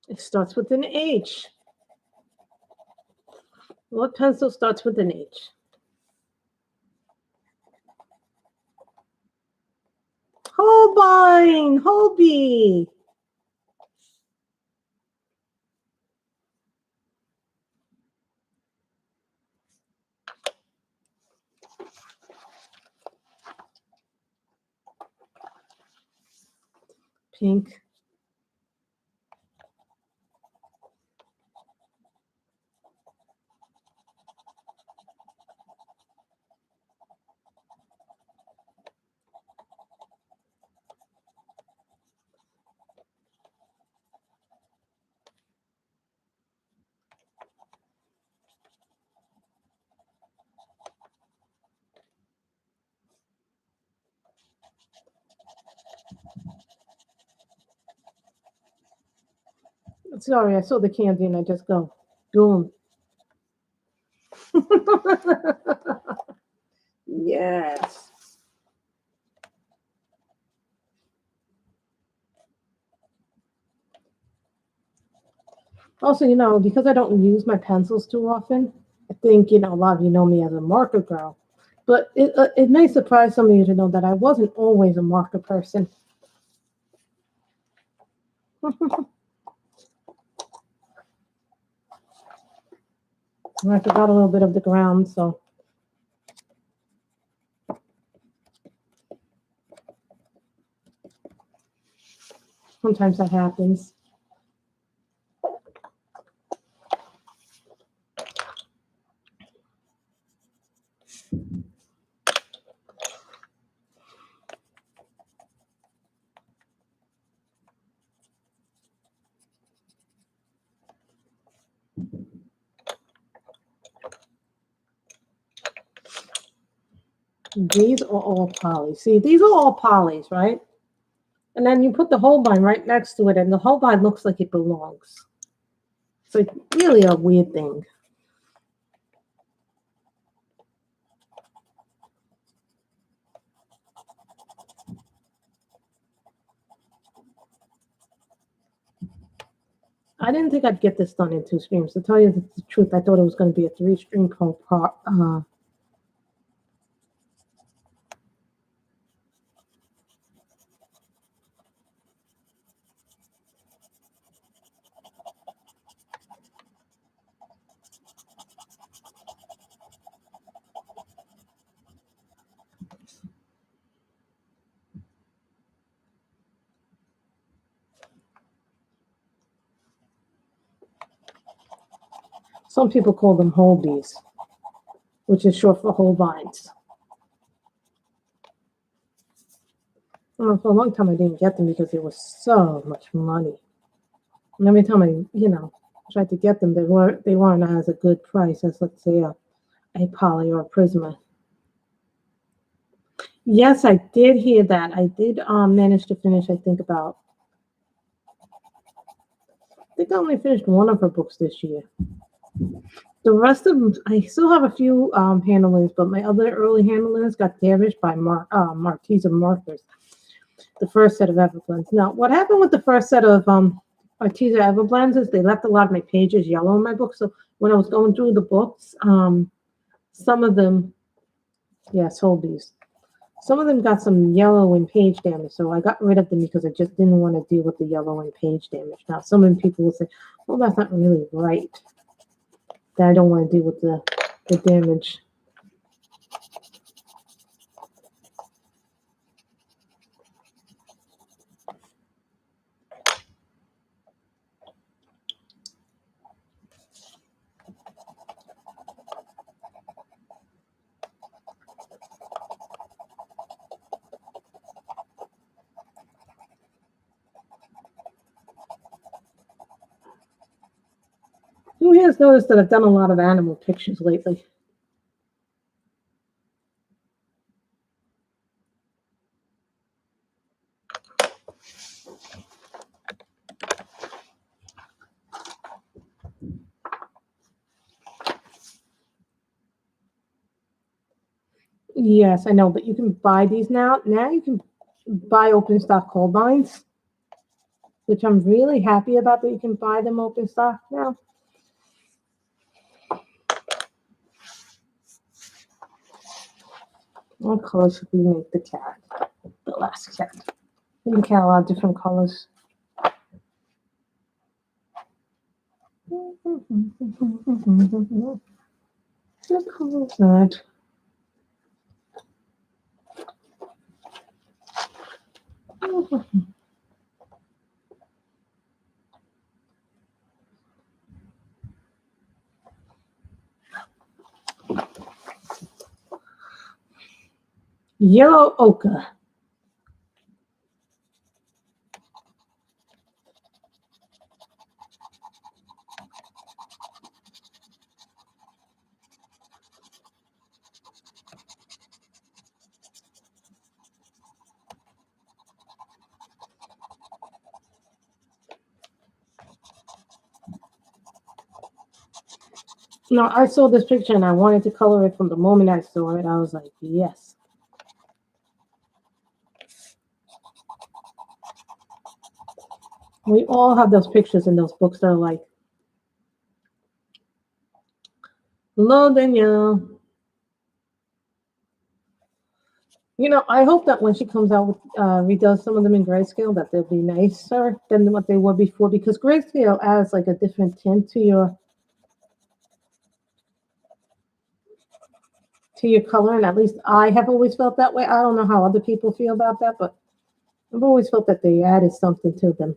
A: It starts with an H. What pencil starts with an H? Holbein, Holby. Pink. Sorry, I saw the candy and I just go, boom. Yes. Also, because I don't use my pencils too often, I think, a lot of you know me as a marker girl. But it may surprise some of you to know that I wasn't always a marker person. I forgot a little bit of the ground, so. Sometimes that happens. These are all polys. See, these are all polys, right? And then you put the Holbein right next to it, and the Holbein looks like it belongs. It's like really a weird thing. I didn't think I'd get this done in 2 streams. To tell you the truth, I thought it was going to be a 3-stream part. Some people call them Holbees, which is short for Holbeins. For a long time, I didn't get them because it was so much money. And every time I, tried to get them, they weren't as a good price as, let's say, a poly or a Prisma. Yes, I did hear that. I did manage to finish, I think I only finished one of her books this year. The rest of them, I still have a few handlings, but my other early handlings got damaged by Marquise markers. The first set of Everblends. Now, what happened with the first set of Arteza Everblends is they left a lot of my pages yellow in my book. So when I was going through the books, some of them, yes, Holbees. Some of them got some yellow and page damage, so I got rid of them because I just didn't want to deal with the yellow and page damage. Now, some people will say, well, that's not really right. that I don't want to deal with the damage. Who has noticed that I've done a lot of animal pictures lately? Yes, I know, but you can buy these now. Now you can buy open stock Holbeins, which I'm really happy about that you can buy them open stock now. What color should we make the cat? The last cat. We can cat a lot of different colors. What color is that? Yellow ochre. No, I saw this picture and I wanted to color it from the moment I saw it. I was like, yes. We all have those pictures in those books that are like, hello, Danielle. You know, I hope that when she comes out with redoes some of them in grayscale, that they'll be nicer than what they were before, because grayscale adds like a different tint to your color, and at least I have always felt that way. I don't know how other people feel about that, but I've always felt that they added something to them.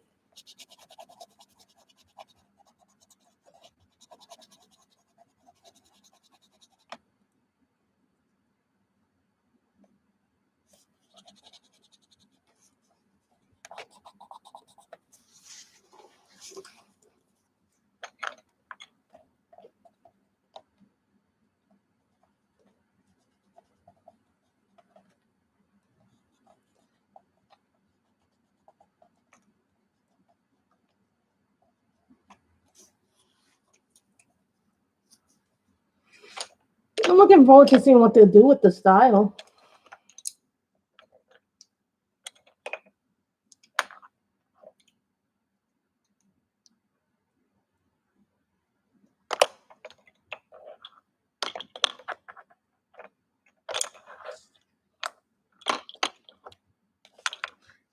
A: I'm looking forward to seeing what they'll do with the style.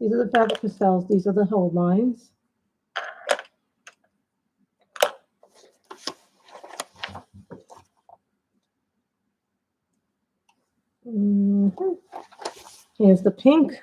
A: These are the fabric pastels. These are the hold lines. Here's the pink.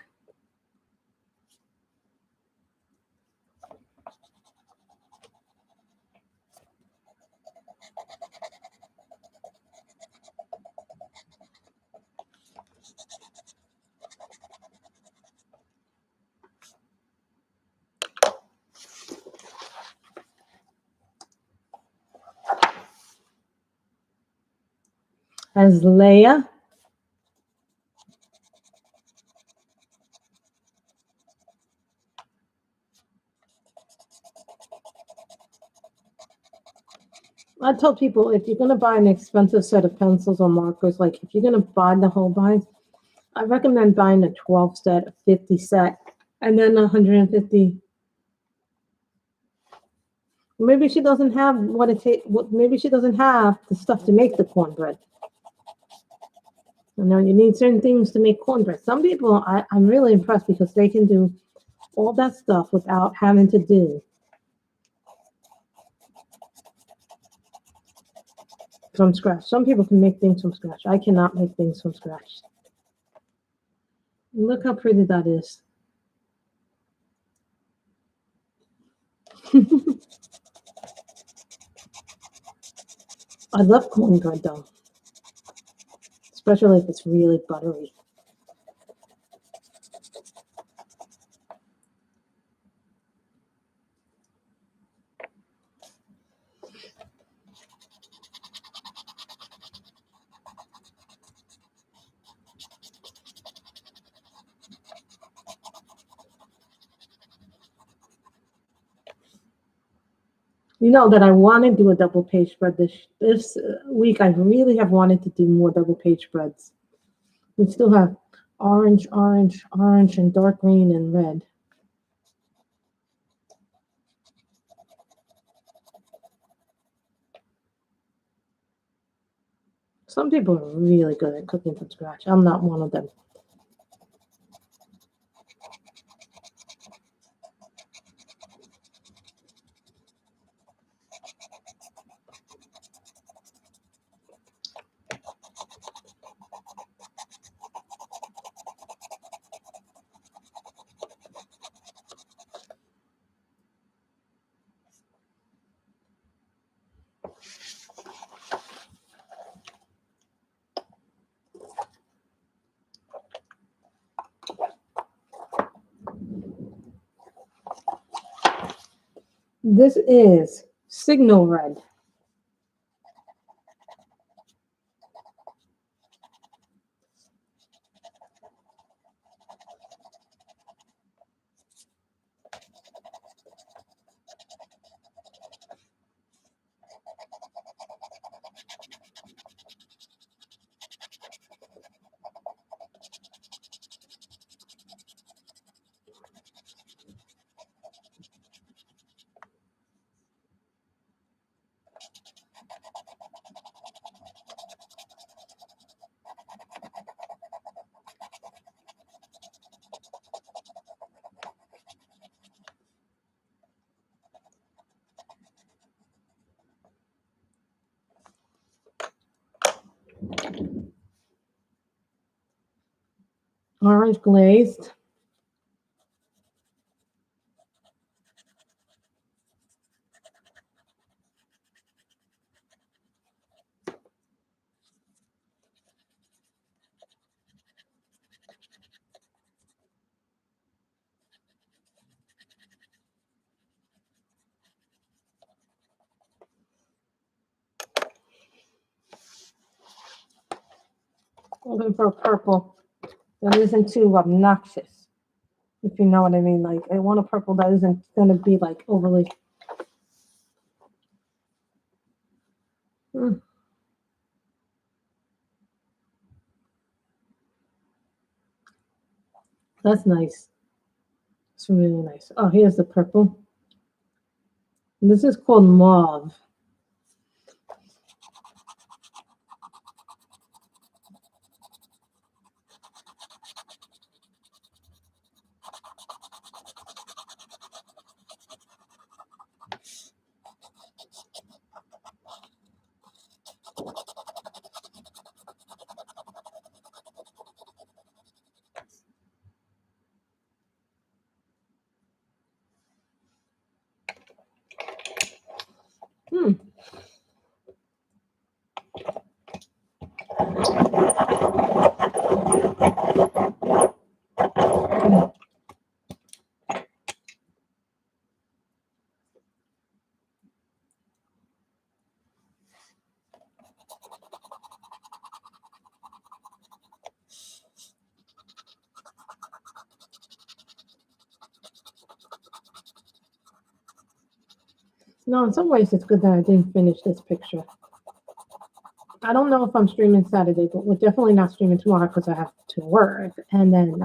A: As Leia. I tell people, if you're going to buy an expensive set of pencils or markers, like if you're going to buy the Holbeins, I recommend buying a 12 set, a 50 set, and then 150. Maybe she doesn't have what it takes. Maybe she doesn't have the stuff to make the cornbread. You know, you need certain things to make cornbread. Some people, I'm really impressed because they can do all that stuff without having to do from scratch. Some people can make things from scratch. I cannot make things from scratch. Look how pretty that is. I love cornbread though, especially if it's really buttery. You know that I want to do a double page spread this week. I really have wanted to do more double page spreads. We still have orange, orange, orange, and dark green and red. Some people are really good at cooking from scratch. I'm not one of them. This is Signal Red. Orange glazed. Looking for a purple that isn't too obnoxious, if you know what I mean. Like, I want a purple that isn't going to be like overly. That's nice. It's really nice. Oh, here's the purple. This is called mauve. No, in some ways it's good that I didn't finish this picture. I don't know if I'm streaming Saturday, but we're definitely not streaming tomorrow because I have to work. And then,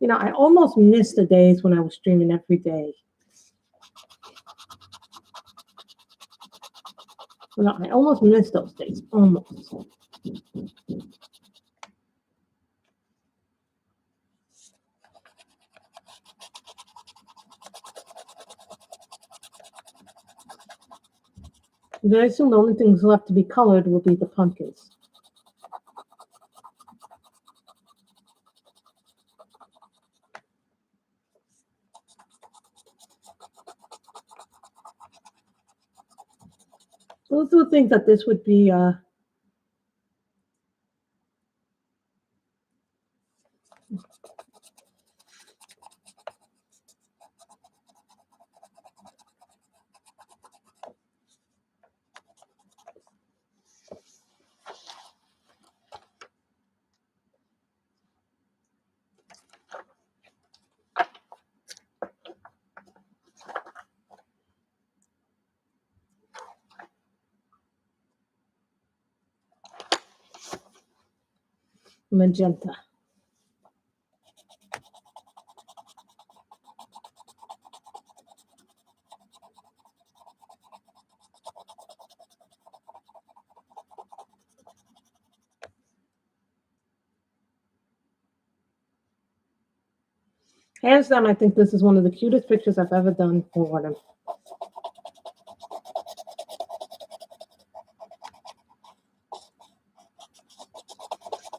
A: you know, I almost missed the days when I was streaming every day. No, I almost missed those days. Almost. Very soon, the only things left to be colored will be the pumpkins. Those would think that this would be magenta. Hands down, I think this is one of the cutest pictures I've ever done for them.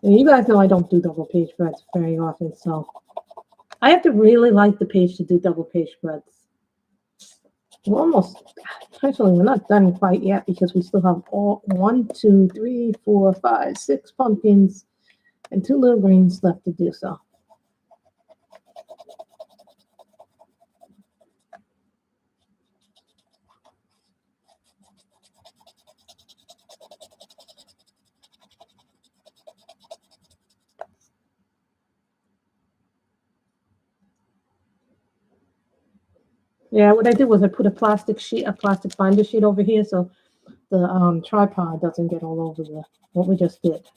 A: And you guys know I don't do double page spreads very often, so I have to really like the page to do double page spreads. We're almost, actually, we're not done quite yet because we still have all 1, 2, 3, 4, 5, 6 pumpkins and 2 little greens left to do so. Yeah, what I did was I put a plastic binder sheet over here so the tripod doesn't get all over what we just did.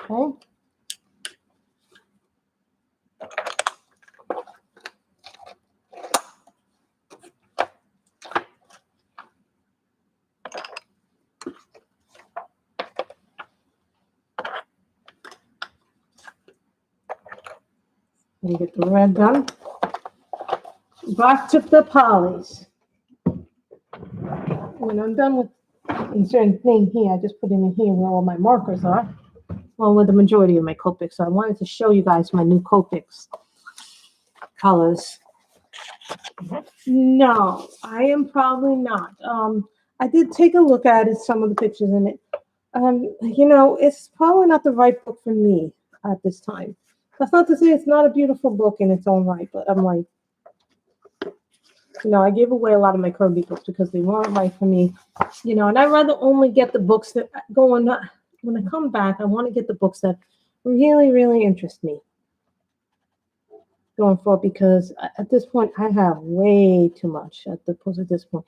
A: Okay. And get the red done. Back to the polys. When I'm done with a certain thing here, I just put it in here where all my markers are. Well, where the majority of my Copics. So I wanted to show you guys my new Copics colors. No, I am probably not. I did take a look at it, some of the pictures in it. It's probably not the right book for me at this time. That's not to say it's not a beautiful book in its own right, but I'm like, I gave away a lot of my Kirby books because they weren't right for me, and I'd rather only get the books that go on. When I come back, I want to get the books that really, really interest me going forward because at this point, I have way too much at this point.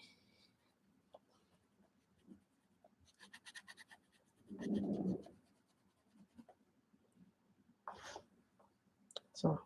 A: So.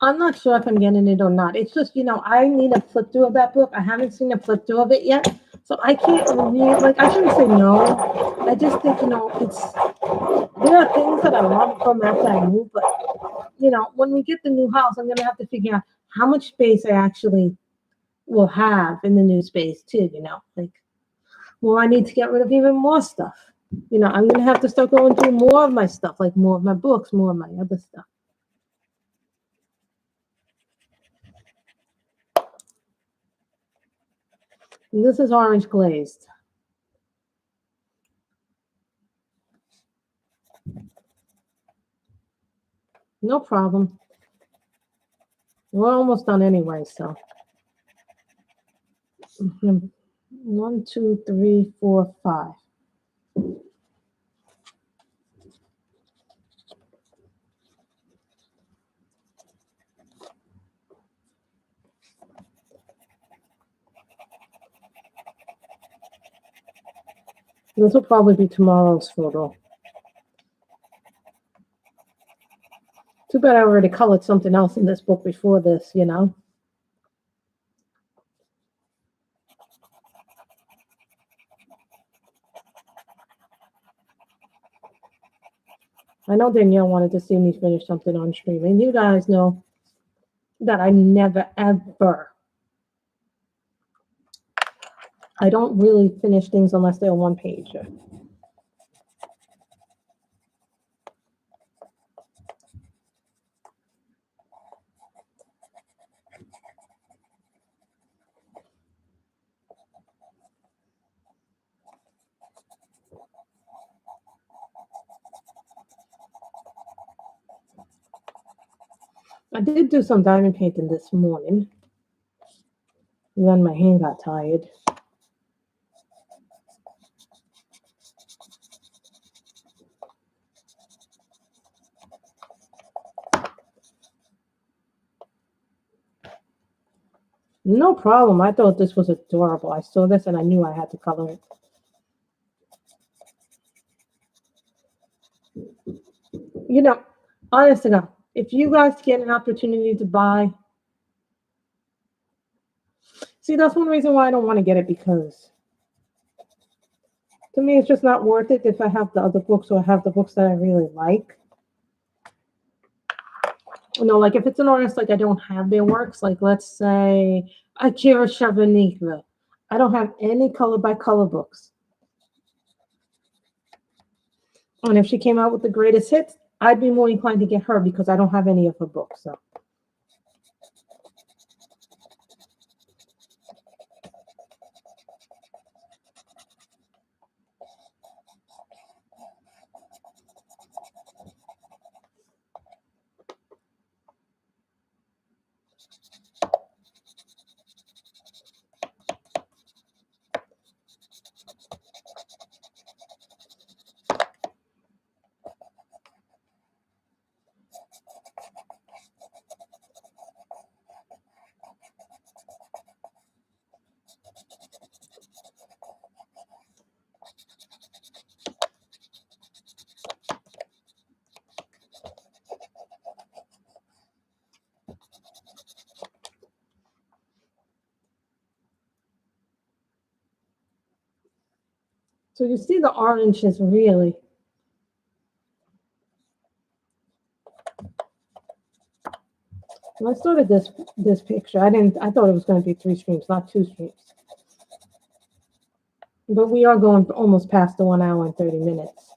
A: I'm not sure if I'm getting it or not. It's just, I need a flip through of that book. I haven't seen a flip through of it yet. So I can't really, I shouldn't say no. I just think, there are things that I want from after I move, but, when we get the new house, I'm going to have to figure out how much space I actually will have in the new space too, I need to get rid of even more stuff. I'm going to have to start going through more of my stuff, like more of my books, more of my other stuff. And this is orange glazed. No problem. We're almost done anyway, so. Mhm. 1, 2, 3, 4, 5. This will probably be tomorrow's photo. Too bad I already colored something else in this book before this, you know. I know Danielle wanted to see me finish something on stream, and you guys know that I never ever. I don't really finish things unless they're one page. I did do some diamond painting this morning. Then my hand got tired. No problem. I thought this was adorable. I saw this and I knew I had to color it. You know, honest enough, if you guys get an opportunity to buy, see, that's one reason why I don't want to get it, because to me, it's just not worth it if I have the other books or I have the books that I really like. You know, like if it's an artist, like I don't have their works, like let's say Akira Shabanikva. I don't have any color by color books. And if she came out with the greatest hits, I'd be more inclined to get her because I don't have any of her books. So. So you see the orange is really. When I started this picture, I thought it was going to be 3 streams, not 2 streams. But we are going almost past the 1 hour and 30 minutes.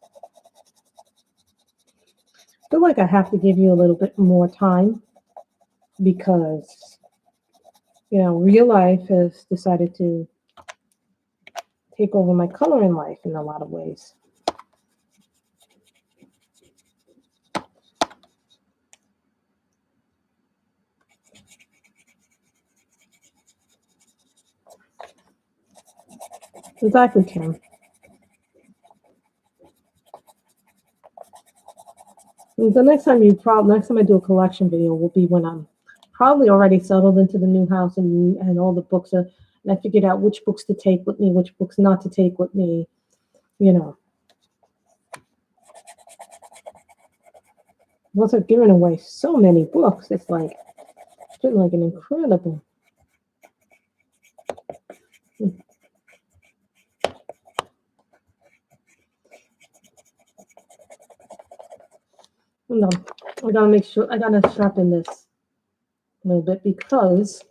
A: I feel like I have to give you a little bit more time because, you know, real life has decided to take over my coloring life in a lot of ways. Exactly, Kim. The next time I do a collection video will be when I'm probably already settled into the new house and all the books are, and I figured out which books to take with me, which books not to take with me, you know. Once I've given away so many books, it's like an incredible. No, I gotta make sure, I gotta sharpen this a little bit because,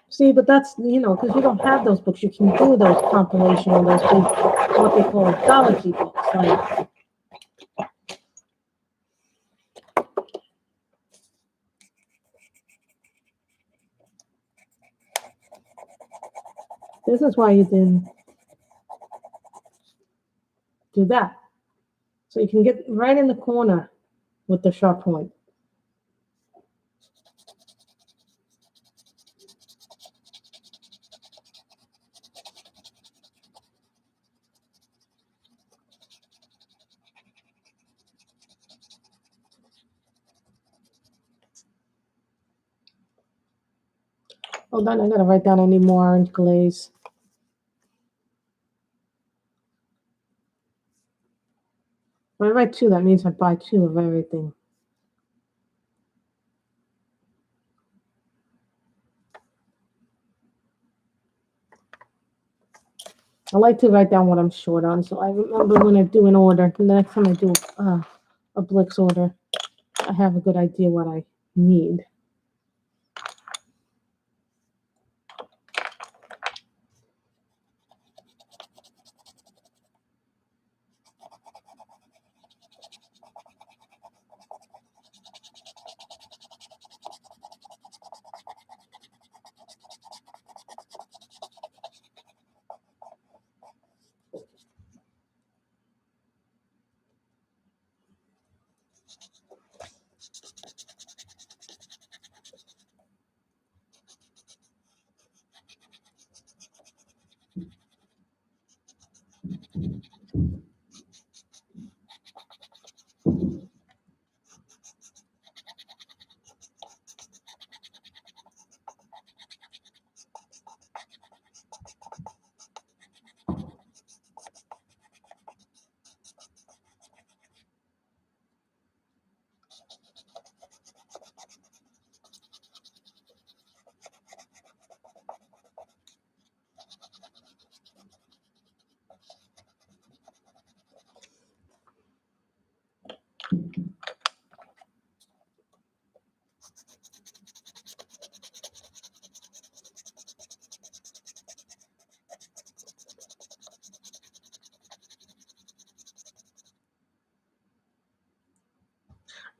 A: see, but that's, you know, because you don't have those books, you can do those compilation or those big, what they call anthology books, like. This is why you didn't do that. So you can get right in the corner with the sharp point. Hold on, I gotta write down I need more orange glaze. When I write 2, that means I buy 2 of everything. I like to write down what I'm short on, so I remember when I do an order. The next time I do a Blix order, I have a good idea what I need.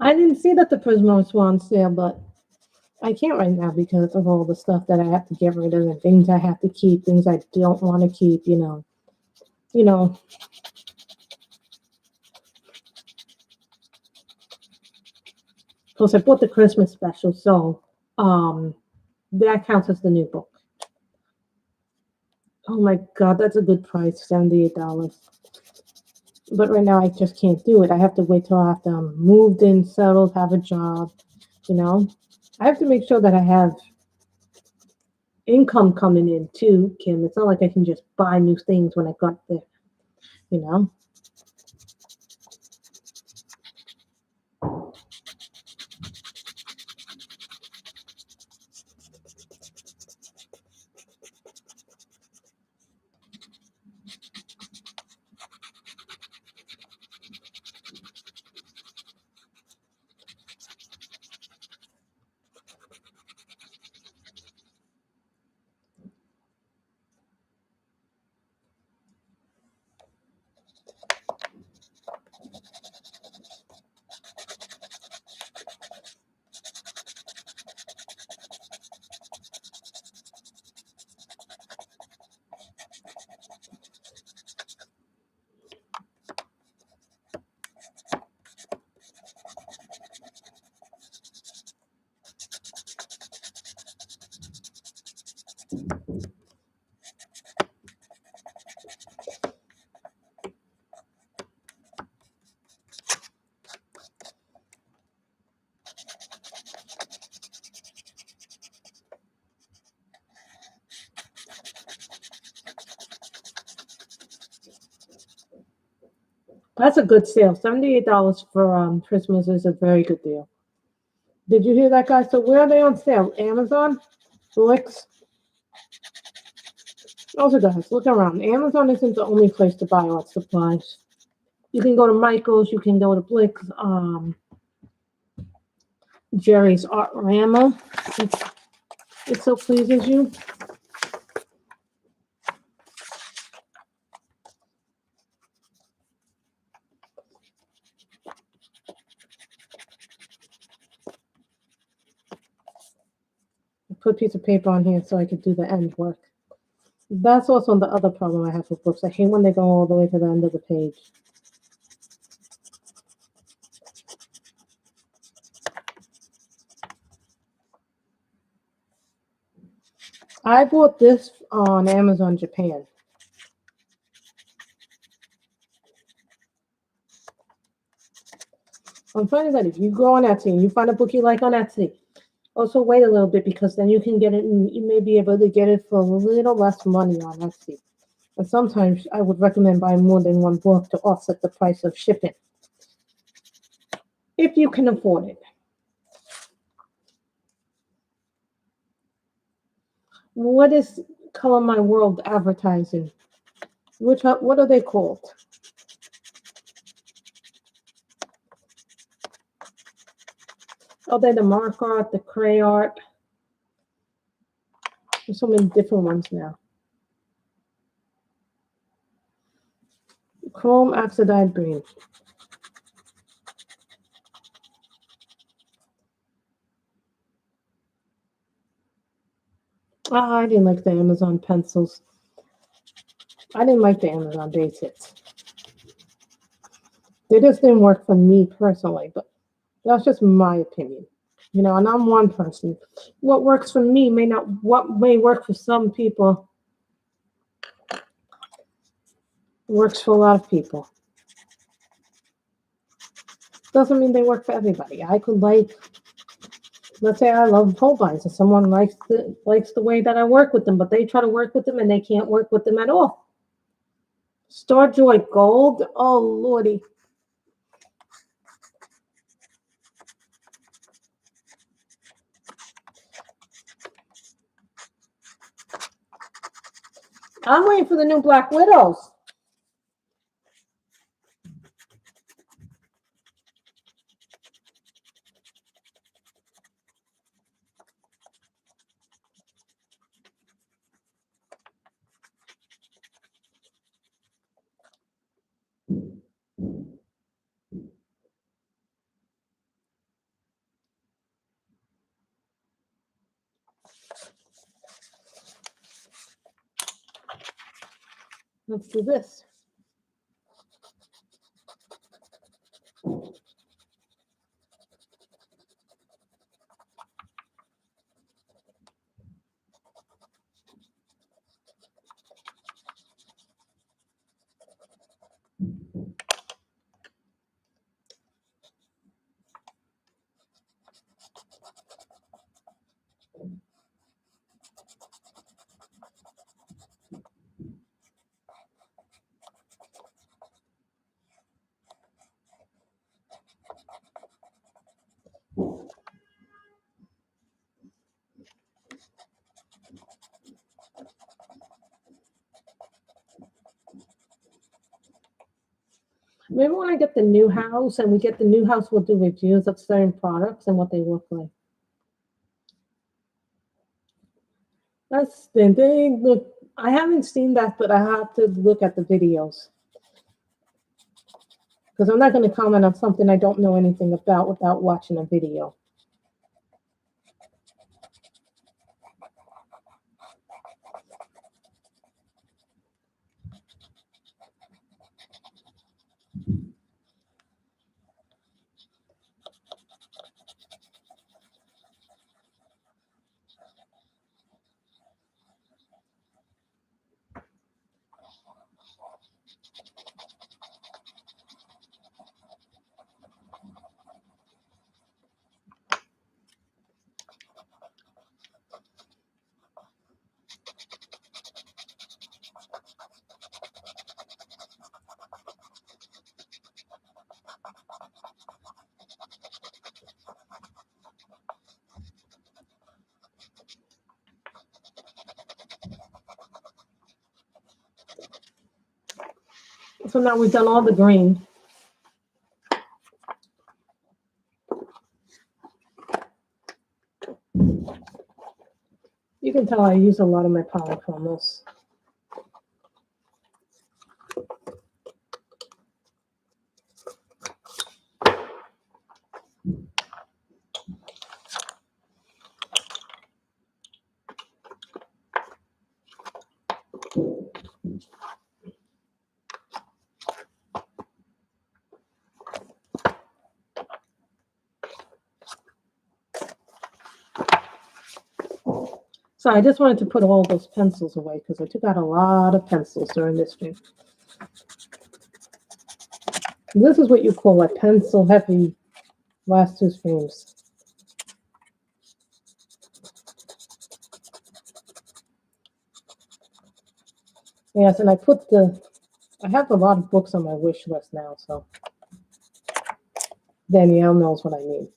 A: I didn't see that the Prismos were on sale, but I can't right now because of all the stuff that I have to get rid of and things I have to keep, things I don't want to keep, you know. Plus, I bought the Christmas special, so that counts as the new book. Oh my God, that's a good price, $78. But right now, I just can't do it. I have to wait till after I'm moved in, settled, have a job, you know. I have to make sure that I have income coming in too, Kim. It's not like I can just buy new things when I got there, you know. That's a good sale. $78 for Christmas is a very good deal. Did you hear that, guys? So where are they on sale? Amazon, Blix. Also, guys, look around. Amazon isn't the only place to buy art supplies. You can go to Michael's. You can go to Blix. Jerry's Art Rama. It so pleases you. Put a piece of paper on here so I could do the end work. That's also the other problem I have with books. I hate when they go all the way to the end of the page. I bought this on Amazon Japan. I'm finding that if you go on Etsy and you find a book you like on Etsy, also wait a little bit because then you can get it and you may be able to get it for a little less money on Etsy. And sometimes I would recommend buying more than one book to offset the price of shipping, if you can afford it. What is Color My World advertising? What are they called? Are they the mark art, the cray art? There's so many different ones now. Chrome oxidized green. I didn't like the Amazon pencils. I didn't like the Amazon basics. They just didn't work for me personally, but that's just my opinion. And I'm one person. What works for me what may work for some people works for a lot of people. Doesn't mean they work for everybody. I could let's say I love Holbeins and someone likes the way that I work with them, but they try to work with them and they can't work with them at all. Starjoy Gold? Oh, Lordy. I'm waiting for the new Black Widows. Let's do this. Maybe when I get the new house and we get the new house, we'll do reviews of certain products and what they look like. They look. I haven't seen that, but I have to look at the videos because I'm not going to comment on something I don't know anything about without watching a video. So now we've done all the green. You can tell I use a lot of my polychromos. So I just wanted to put all those pencils away because I took out a lot of pencils during this stream. This is what you call a pencil heavy last two streams. Yes, and I have a lot of books on my wish list now, so Danielle knows what I mean.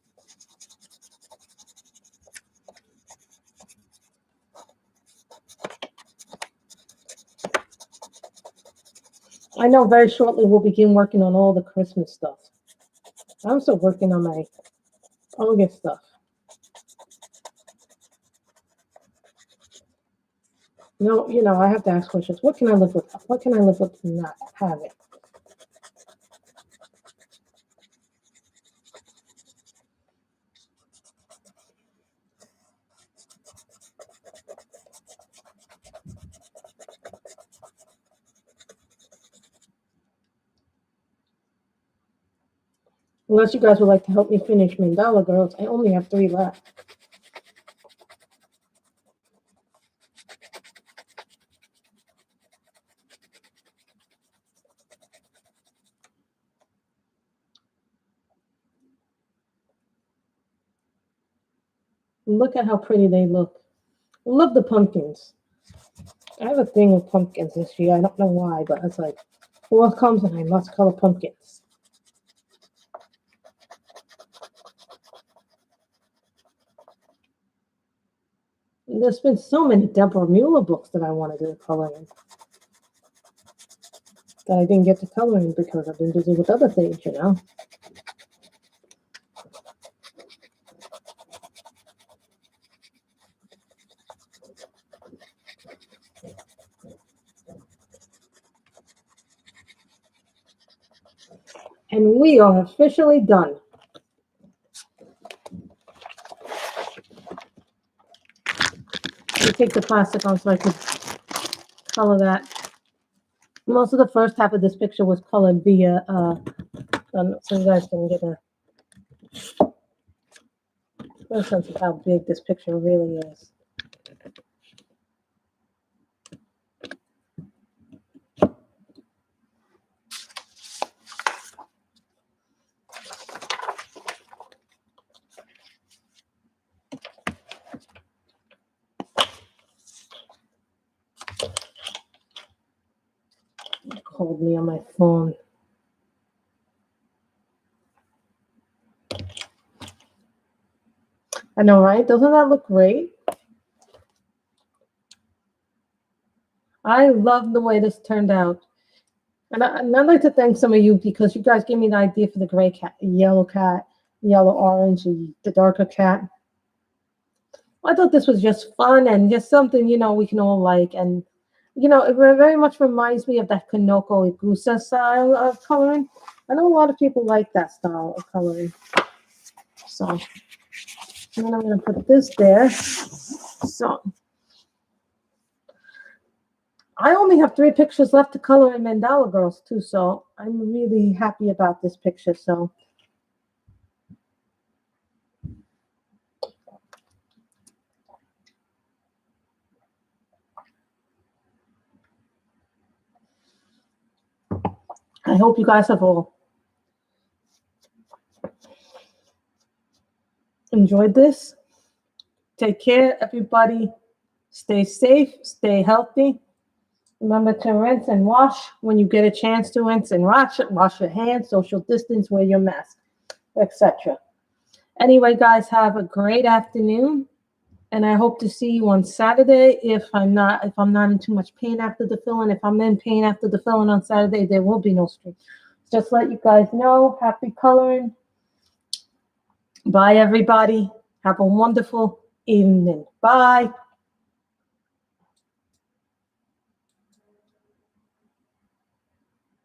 A: I know very shortly we'll begin working on all the Christmas stuff. I'm still working on my August stuff. No, I have to ask questions. What can I live with? What can I live with and not have it? Unless you guys would like to help me finish Mandala Girls, I only have 3 left. Look at how pretty they look. I love the pumpkins. I have a thing with pumpkins this year. I don't know why, but it's like, fall comes and I must color pumpkins. And there's been so many Deborah Mueller books that I wanted to color in that I didn't get to color in because I've been busy with other things, And we are officially done. Let me take the plastic off so I could color that. Most of the first half of this picture was colored via, so you guys can get a sense of how big this picture really is. Called me on my phone. I know, right? Doesn't that look great? I love the way this turned out. And I'd like to thank some of you because you guys gave me the idea for the gray cat, yellow orange, the darker cat. I thought this was just fun and just something, we can all like. And, it very much reminds me of that Kanoko Igusa style of coloring. I know a lot of people like that style of coloring. So, and then I'm going to put this there. So, I only have 3 pictures left to color in Mandala Girls, too. So, I'm really happy about this picture. So, I hope you guys have all enjoyed this. Take care, everybody. Stay safe, stay healthy. Remember to rinse and wash when you get a chance to rinse and wash your hands, social distance, wear your mask, etc. Anyway, guys, have a great afternoon. And I hope to see you on Saturday. If I'm not in too much pain after the filling, if I'm in pain after the filling on Saturday, there will be no stream. Just let you guys know. Happy coloring. Bye, everybody. Have a wonderful evening. Bye.